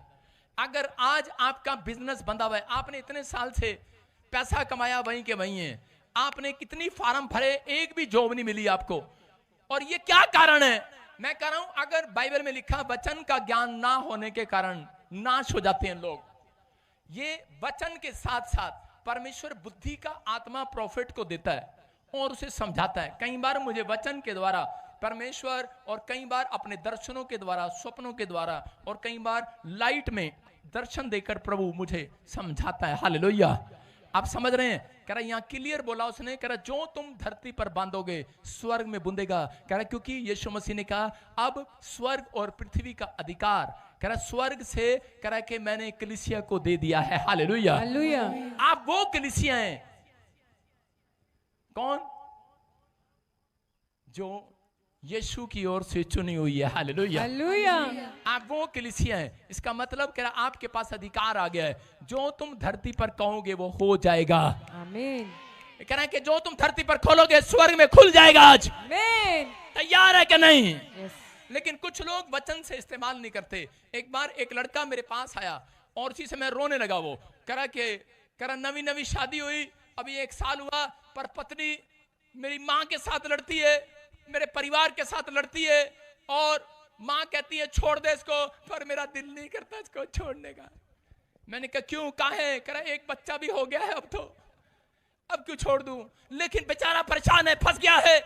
[SPEAKER 1] अगर आज आपका बिजनेस बंधा हुआ है, आपने इतने साल से पैसा कमाया वहीं के वहीं है, आपने कितनी फार्म भरे, एक भी जॉब नहीं मिली आपको, और ये क्या कारण है? मैं कह रहा हूं अगर बाइबल में लिखा वचन का ज्ञान ना होने के कारण नाश हो जाते हैं लोग। ये वचन के साथ साथ परमेश्वर बुद्धि का आत्मा प्रॉफिट को देता है और उसे समझाता है। कई बार मुझे वचन के द्वारा परमेश्वर, और कई बार अपने दर्शनों के द्वारा, स्वप्नों के द्वारा, और कई बार लाइट में दर्शन देकर प्रभु मुझे समझाता है। हालेलुया। आप समझ रहे हैं? कह रहा यहाँ क्लियर बोला उसने, कह रहा जो तुम धरती पर बांधोगे स्वर्ग में बंधेगा। कह रहा क्योंकि यीशु मसीह ने कहा अब स्वर्ग और पृथ्वी का अधिकार, कह रहा स्वर्ग से, कह रहा कि मैंने कलीसिया को दे दिया है। हालेलुया।
[SPEAKER 2] हालेलुया।
[SPEAKER 1] आप वो कलीसिया हैं, कौन? जो यीशु की ओर से चुनी हुई है। हालेलुया।
[SPEAKER 2] हालेलुया।
[SPEAKER 1] आप वो कलीसिया हैं। इसका मतलब कह रहा आपके पास अधिकार आ गया है, जो तुम धरती पर कहोगे वो हो जाएगा।
[SPEAKER 2] आमीन।
[SPEAKER 1] कह रहा है कि जो तुम धरती पर खोलोगे स्वर्ग में खुल जाएगा। आज
[SPEAKER 2] आमीन।
[SPEAKER 1] तैयार है कि नहीं?
[SPEAKER 2] यस।
[SPEAKER 1] लेकिन कुछ लोग वचन से इस्तेमाल नहीं करते। एक बार एक लड़का मेरे पास आया और उसी समय रोने लगा। वो कह रहा नवी नवी शादी हुई, अभी 1 साल हुआ, पर पत्नी मेरी माँ के साथ लड़ती है, मेरे परिवार के साथ लड़ती है, और माँ कहती है छोड़ दे इसको, पर मेरा दिल नहीं करता इसको छोड़ने का। मैंने कहा क्यों, कहाँ है? कह रहा एक बच्चा भी हो गया है, अब क्यों छोड़ दूं? लेकिन बेचारा परेशान है, फंस गया है।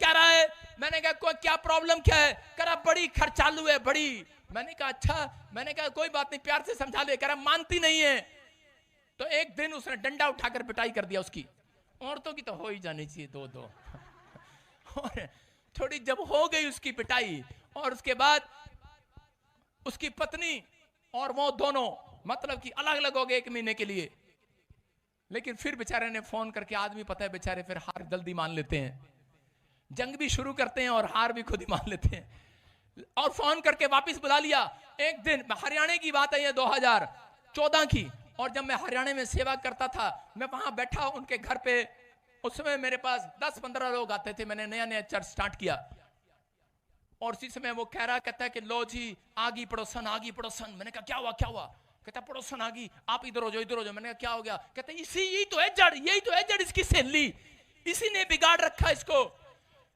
[SPEAKER 1] कह रहा है, मैंने कहा क्या प्रॉब्लम क्या है? कह रहा बड़ी खर्चालू है, बड़ी। मैंने कहा अच्छा। मैंने कहा कोई बात नहीं, प्यार से समझा ले। कह रहा मानती नहीं है। तो एक दिन उसने डंडा उठाकर पिटाई कर दिया उसकी। औरतों की तो हो ही जानी चाहिए 2-2। और थोड़ी जब हो गई उसकी पिटाई, और उसके बाद उसकी पत्नी और वो दोनों मतलब कि अलग अलग हो गए 1 महीने के लिए। लेकिन फिर बेचारे ने फोन करके, आदमी पता है बेचारे फिर हार जल्दी मान लेते हैं, जंग भी शुरू करते हैं और हार भी खुद ही मान लेते हैं, और फोन करके वापस बुला लिया। एक दिन हरियाणा की बात है, ये 2014 की, और जब मैं हरियाणा में सेवा करता था, मैं वहां बैठा उनके घर पे। उस समय मेरे पास 10-15 लोग आते थे, मैंने नया नया चर्च स्टार्ट किया। और उसी समय वो कहता है कि लो जी आ गई पड़ोसन, आ गई पड़ोसन। मैंने कहा क्या हुआ क्या हुआ? कहता पड़ोसन आ गई, आप इधर हो जाओ इधर हो जाओ। मैंने कहा क्या हो गया? कहता यही तो है जड़, यही तो है जड़ इसकी सहेली, इसी ने बिगाड़ रखा इसको।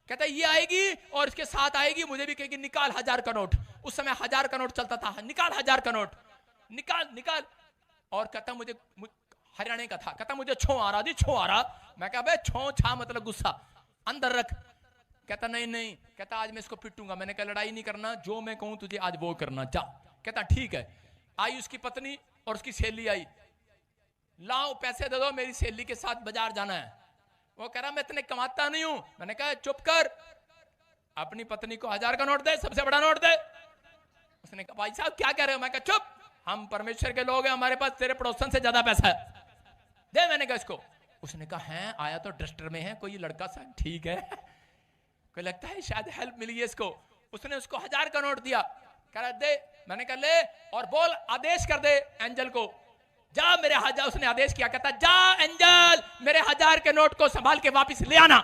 [SPEAKER 1] कहता ये आएगी और इसके साथ आएगी, मुझे भी कहेगी निकाल 1000 का नोट। उस समय 1000 का नोट चलता था, निकाल 1000 का नोट, निकाल निकाल। और कहता मुझे हरियाणा का था, कहता मुझे छो आ रहा जी, छो आ रहा। मैं कहा बे छो छा मतलब गुस्सा, अंदर रख। कहता नहीं नहीं, कहता आज मैं इसको पिटूंगा। मैंने कहा लड़ाई नहीं करना, जो मैं कहूं तुझे आज वो करना, जा। कहता ठीक है। आई उसकी पत्नी और उसकी सहेली आई, लाओ पैसे दे दो, मेरी सहेली के साथ बाजार जाना है। वो कह रहा मैं इतने कमाता नहीं हूं। मैंने कहा चुप कर, अपनी पत्नी को 1000 का नोट दे, सबसे बड़ा नोट दे। उसने कहा भाई साहब क्या कह रहे हो? मैं कहा चुप, हम परमेश्वर के लोग हैं, हमारे पास तेरे पड़ोसन से ज्यादा पैसा है, दे। मैंने कहा इसको। उसने कहा है आया तो डस्टर में है कोई लड़का सा, ठीक है, कोई लगता है शायद हेल्प मिली है इसको। उसने उसको 1000 का नोट दिया, कह रहा दे। मैंने कहा ले, और बोल आदेश कर दे एंजल को, जा मेरे 1000। उसने आदेश किया, कहता जा एंजल मेरे 1000 के नोट को संभाल के वापस ले आना।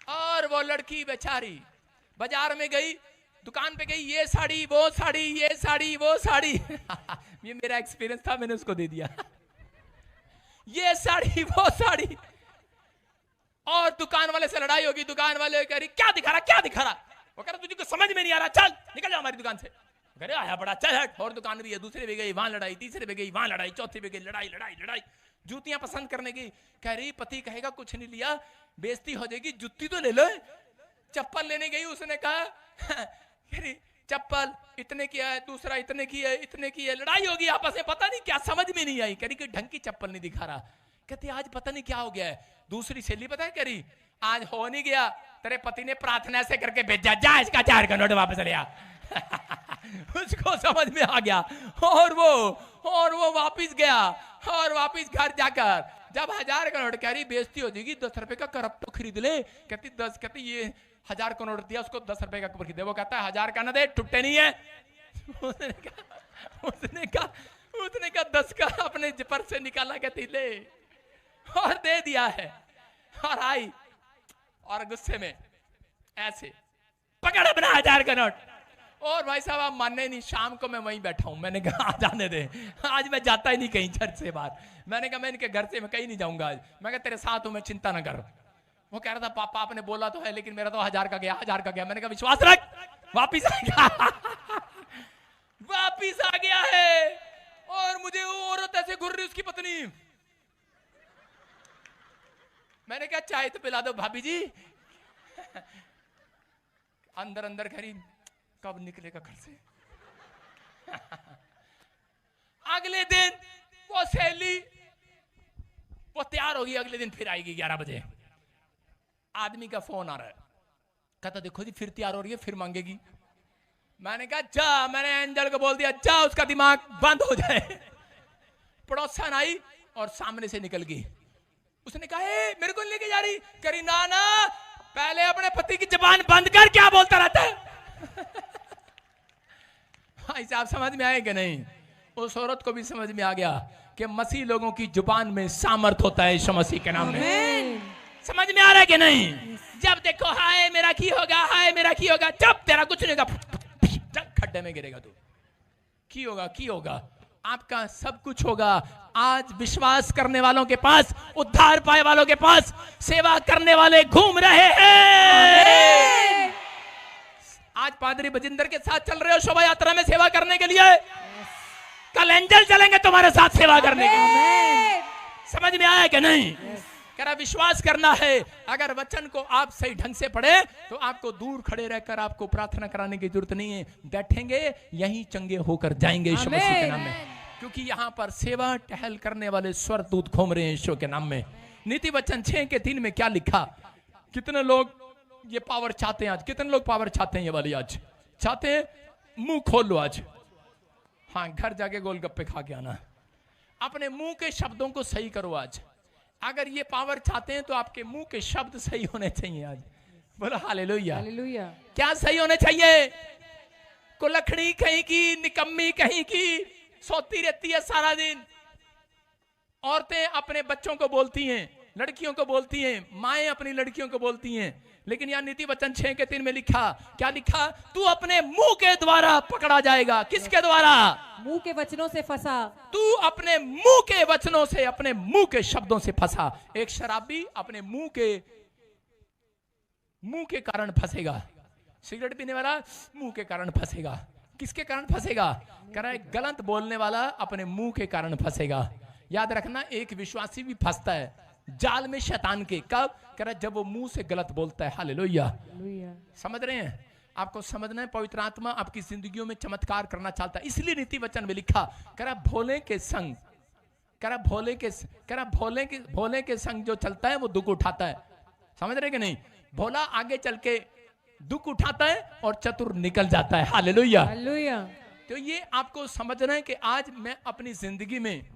[SPEAKER 1] और वो लड़की बेचारी बाजार में गई, दुकान पे गई, ये साड़ी वो साड़ी, ये साड़ी वो साड़ी। ये मेरा एक्सपीरियंस था, मैंने उसको दे दिया। ये साड़ी वो साड़ी। और दुकान वाले से लड़ाई होगी, दुकान वाले कह रही क्या दिखा रहा क्या दिखा रहा? वो कह रहा तुझे कुछ समझ में नहीं आ रहा, चल निकल जा हमारी दुकान से। घरे आया बड़ा, चल हट। और दुकान भी है, दूसरे भी गई, वहां लड़ाई, तीसरे भी गई, वहां लड़ाई, चौथी भी गई, लड़ाई लड़ाई लड़ाई। जूतियां पसंद करने की, कह रही पति कहेगा कुछ नहीं लिया, बेइज्जती हो जाएगी, जुत्ती तो ले लो। चप्पल लेने गई, उसने कहा चप्पल इतने की है, दूसरा इतने की है, इतने की है। लड़ाई होगी आपस में, पता नहीं क्या समझ में नहीं आई। कह रही कि ढंग की चप्पल नहीं दिखा रहा। कहते आज पता नहीं क्या हो गया है। दूसरी सहेली पता है कह रही आज हो नहीं गया, तेरे पति ने प्रार्थना से करके भेजा, जा इसका 4 का नोट वापस ले आ। उसको समझ में आ गया और वो वापिस गया और वापिस घर जाकर जब 1000 का नोट कह रही बेइज्जती हो जाएगी, 10 रुपए का करप तो खरीद ले। कहती ये 1000 का नोट दिया उसको 10 रुपए का खरीद दे। वो कहता है 1000 का ना दे, टूटे नहीं है। उसने कहा 10 का अपने जिपर से निकाला, कहती ले और दे दिया है। और आई और गुस्से में ऐसे पकड़ अपना 1000 का नोट। और भाई साहब आप मानने नहीं, शाम को मैं वहीं बैठा हूं। मैंने कहा आ जाने दे, आज मैं जाता ही नहीं कहीं घर से बाहर। मैंने कहा मैं इनके घर से मैं कहीं नहीं जाऊंगा आज। मैं कहा तेरे साथ हूं मैं, चिंता ना कर। वो कह रहा था पापा आपने बोला तो है लेकिन मेरा तो 1000 का गया, 1000 का गया। मैंने कहा विश्वास रख, वापिस आ गया। वापिस आ गया है। और मुझे वो औरत ऐसे घूर रही, उसकी पत्नी। मैंने कहा चाय तो पिला दो भाभी जी। अंदर अंदर खरी कब निकलेगा घर से। अगले दिन वो सहेली वो तैयार होगी, अगले दिन फिर आएगी 11 बजे। आदमी का फोन आ रहा है, कहता देखो जी फिर तैयार हो रही है, फिर मांगेगी। मैंने कहा जा, मैंने एंजल को बोल दिया जा उसका दिमाग बंद हो जाए। पड़ोसन आई और सामने से निकल गई। उसने कहा मेरे को लेके जा रही, करी ना ना पहले अपने पति की जुबान बंद कर, क्या बोलता रहता है। भाई साहब समझ में आए कि नहीं? उस औरत को भी समझ में आ गया कि मसीह लोगों की जुबान में सामर्थ होता है यीशु मसीह के नाम में। समझ में आ रहा है कि नहीं? जब देखो हाय मेरा की होगा, हाय मेरा की होगा, जब तेरा कुछ नहीं होगा, खड्डे में गिरेगा तू। की होगा आपका सब कुछ होगा। आज विश्वास करने वालों के पास, उद्धार पाए वालों के पास सेवा करने वाले घूम रहे हैं। आज पादरी बजिंदर के साथ चल रहे हो शोभा यात्रा में सेवा करने के लिए, कल एंजल चलेंगे तुम्हारे साथ सेवा करने के लिए। समझ में आया कि नहीं? करा विश्वास करना है। अगर वचन को आप सही ढंग से पढ़े तो आपको दूर खड़े रहकर आपको प्रार्थना कराने की जरूरत नहीं है, बैठेंगे यहीं चंगे होकर जाएंगे यीशु मसीह के नाम में। क्योंकि यहाँ पर सेवा टहल करने वाले स्वर्गदूत घूम रहे हैं यीशु के नाम में। नीति वचन 6:3 में क्या लिखा? कितने लोग ये पावर चाहते हैं आज? कितने लोग पावर चाहते हैं? ये वाली आज चाहते हैं? मुंह खोल लो आज। हाँ, घर जाके गोलगप्पे खा के आना। अपने मुंह के शब्दों को सही करो आज। अगर ये पावर चाहते हैं तो आपके मुंह के शब्द सही होने चाहिए आज। बोलो हालेलुया।
[SPEAKER 2] हालेलुया।
[SPEAKER 1] क्या सही होने चाहिए? कुलखड़ी कहीं की, निकम्मी कहीं की, सोती रहती है सारा दिन। औरतें अपने बच्चों को बोलती हैं, लड़कियों को बोलती हैं, माएं अपनी लड़कियों को बोलती हैं। लेकिन यहाँ नीति वचन 6:3 में लिखा, क्या लिखा? तू अपने मुंह के द्वारा पकड़ा जाएगा। किसके द्वारा?
[SPEAKER 2] मुंह के वचनों से फंसा।
[SPEAKER 1] तू अपने मुंह के वचनों से, अपने मुंह के शब्दों से फंसा। एक शराबी अपने मुंह के कारण फंसेगा। सिगरेट पीने वाला मुंह के कारण फंसेगा। किसके कारण फंसेगा? कह रहा है गलत बोलने वाला अपने मुंह के कारण फंसेगा। याद रखना, एक विश्वासी भी फंसता है जाल में शैतान के। कब? कह रहा है जब वो मुंह से गलत बोलता है। हालेलुया। समझ रहे हैं? आपको समझना है, पवित्र आत्मा आपकी जिंदगियों में चमत्कार करना चाहता है। इसलिए नीति वचन में लिखा, कह रहा भोले के संग, कह रहा भोले के संग जो चलता है वो दुख उठाता है। समझ रहे कि नहीं? भोला आगे चल के दुख उठाता है और चतुर निकल जाता है। हालेलुया।
[SPEAKER 2] हालेलुया।
[SPEAKER 1] तो ये आपको समझना है कि आज मैं अपनी जिंदगी में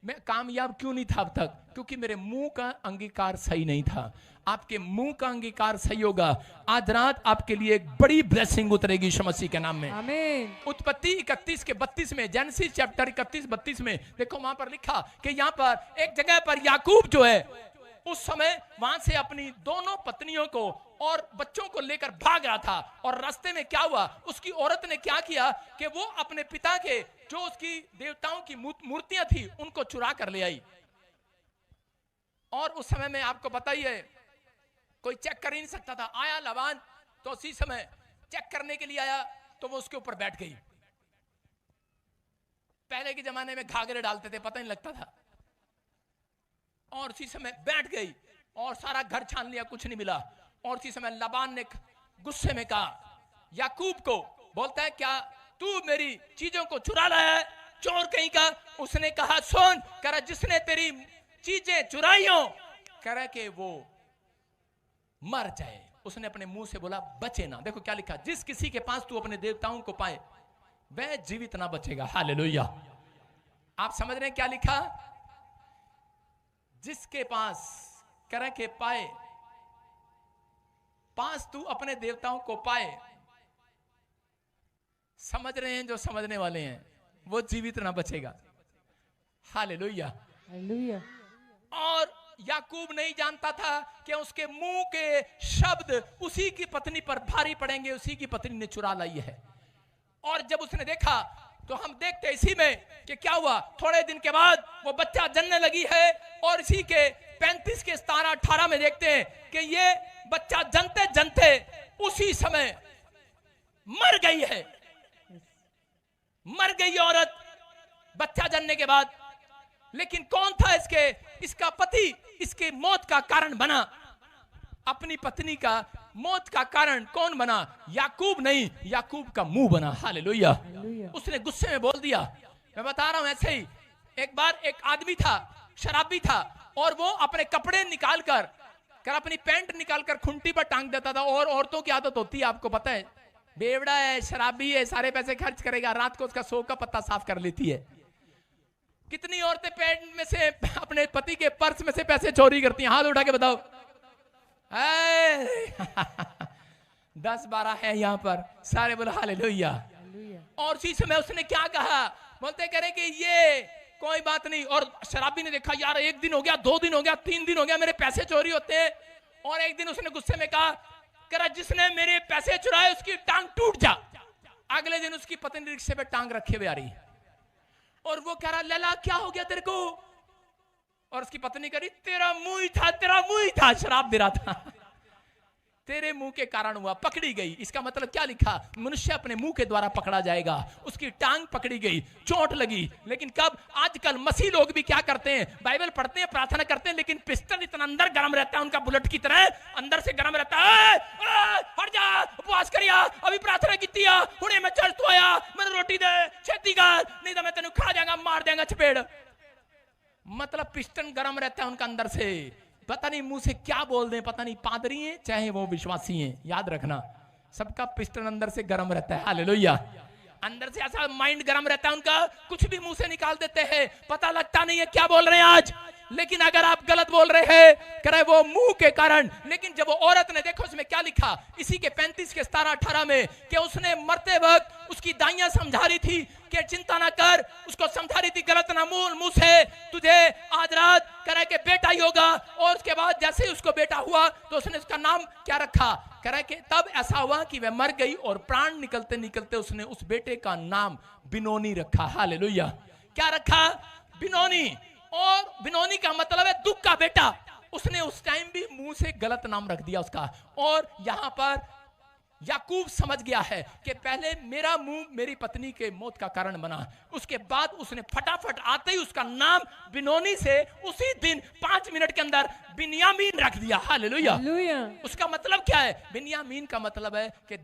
[SPEAKER 1] मैं कामयाब क्यों नहीं था अब तक? क्योंकि मेरे मुंह का अंगीकार सही नहीं था। आपके मुंह का अंगीकार सही होगा, आज रात आपके लिए एक बड़ी ब्लेसिंग उतरेगी यीशु मसीह के नाम में।
[SPEAKER 2] आमीन।
[SPEAKER 1] उत्पत्ति 31:32 में, जेनेसिस चैप्टर 31:32 में देखो, वहां पर लिखा कि यहाँ पर एक जगह पर याकूब जो है उस समय वहां से अपनी दोनों पत्नियों को और बच्चों को लेकर भाग रहा था। और रास्ते में क्या हुआ? उसकी औरत ने क्या किया कि वो अपने पिता के जो उसकी देवताओं की मूर्तियां थी उनको चुरा कर ले आई। और उस समय में आपको पता ही है, कोई चेक कर ही नहीं सकता था। आया लाबान तो उसी समय चेक करने के लिए आया तो वो उसके ऊपर बैठ गई। पहले के जमाने में घाघरे डालते थे, पता नहीं लगता था। और उसी समय बैठ गई और सारा घर छान लिया, कुछ नहीं मिला। और उसी समय लाबान ने गुस्से में कहा याकूब को, बोलता है क्या तू मेरी चीजों को चुरा लाया है, चोर कहीं का? उसने कहा सुन, कह रहा जिसने तेरी चीजें चुराई हो, कह रहा कि वो मर जाए। उसने अपने मुंह से बोला बचे ना। देखो क्या लिखा, जिस किसी के पास तू अपने देवताओं को पाए वह जीवित ना बचेगा। हालेलुया। आप समझ रहे हैं क्या लिखा? जिसके पास कर के पाए, पास तू अपने देवताओं को पाए। समझ रहे हैं? जो समझने वाले हैं वो जीवित ना बचेगा। हालेलुया।
[SPEAKER 2] हालेलुया।
[SPEAKER 1] और याकूब नहीं जानता था कि उसके मुंह के शब्द उसी की पत्नी पर भारी पड़ेंगे, उसी की पत्नी ने चुरा लाई है। और जब उसने देखा तो हम देखते इसी में कि क्या हुआ। थोड़े दिन के बाद वो बच्चा जन्मने लगी है और इसी के 35 के 17 18 में देखते हैं कि ये बच्चा जनते जनते उसी समय मर गई है। मर गई औरत बच्चा जनने के बाद। लेकिन कौन था इसका पति इसके मौत का कारण बना? अपनी पत्नी का मौत का कारण कौन बना? याकूब नहीं, याकूब का मुंह बना। हालेलुया। उसने गुस्से में बोल दिया। मैं बता रहा हूं ऐसे ही एक बार एक आदमी था, शराबी था, और वो अपने कपड़े निकाल कर अपनी पैंट निकाल कर खुंटी पर टांग देता था। और औरतों की आदत होती है, आपको पता है, बेवड़ा है, शराबी है, सारे पैसे खर्च करेगा, रात को उसका सौ का पत्ता साफ कर लेती है। कितनी औरतें पैंट में से अपने पति के पर्स में से पैसे चोरी करती हैं? हाथ उठा के बताओ। 10-12 है यहाँ पर, सारे बोला हालेलुया। और उसी समय उसने क्या कहा? बोलते करे कि ये कोई बात नहीं। और शराबी ने देखा, यार 1 दिन हो गया, 2 दिन हो गया, 3 दिन हो गया, मेरे पैसे चोरी होते हैं। और एक दिन उसने गुस्से में कहा, करा जिसने मेरे पैसे चुराए उसकी टांग टूट जा। अगले दिन उसकी पत्नी रिक्शे पे टांग रखे हुए आ रही और वो कह रहा, लला क्या हो गया तेरे को? और उसकी पत्नी कह रही, तेरा मुंह ही था, तेरा मुंह ही था, शराब दे रहा था। तेरे मुंह के कारण हुआ, पकड़ी गई। इसका मतलब क्या लिखा? मनुष्य अपने मुंह के द्वारा पकड़ा जाएगा। उसकी टांग पकड़ी गई, चोट लगी। लेकिन कब? आजकल मसीह लोग भी क्या करते हैं? बाइबल पढ़ते हैं, प्रार्थना करते हैं, लेकिन पिस्टन इतना अंदर गर्म रहता है उनका, बुलेट की तरह अंदर से गर्म रहता है। हट जा, उपवास करिया, अभी प्रार्थना की दिया, हुणे मैं चर्च तो आया, मैंने रोटी दे, छेती कर, नहीं तो मैं तेन खा जाऊंगा, मार देगा चपेड़। मतलब पिस्टन गर्म रहता है उनका अंदर से। पता नहीं मुंह से क्या बोल दें, पता नहीं पादरी हैं चाहे वो विश्वासी हैं, याद रखना सबका पिस्टन अंदर से गर्म रहता है। हालेलुया। अंदर से ऐसा माइंड गर्म रहता है उनका, कुछ भी मुंह से निकाल देते हैं, पता लगता नहीं है क्या बोल रहे हैं आज। लेकिन अगर आप गलत बोल रहे हैं, करे वो मुंह के कारण। लेकिन जब वो औरत ने देखो उसमें क्या लिखा, इसी के 35 के 17 18 में, कि उसने मरते वक्त उसकी दाइयां समझा रही थी कि चिंता ना कर, उसको समझा रही थी गलत ना बोल मुंह से, तुझे आज रात करे के बेटा ही होगा। और उसके बाद जैसे ही उसको बेटा हुआ तो उसने उसका नाम क्या रखा? करे के तब ऐसा हुआ कि वह मर गई और प्राण निकलते निकलते उसने उस बेटे का नाम बिनोनी रखा। हालेलुया। क्या रखा? बिनोनी। और बिनोनी का मतलब है दुख का बेटा। उसने उस टाइम भी मुंह से गलत नाम रख दिया उसका। और यहां पर याकूब समझ गया है कि पहले मेरा मुंह मेरी पत्नी के मौत का कारण बना। उसके बाद उसने फटाफट आते ही उसका नाम बिनोनी से उसी दिन 5 मिनट के अंदर बिन्यामीन रख दिया। हालेलुया। उसका मतलब क्या है? बिन्यामीन का मतलब है कि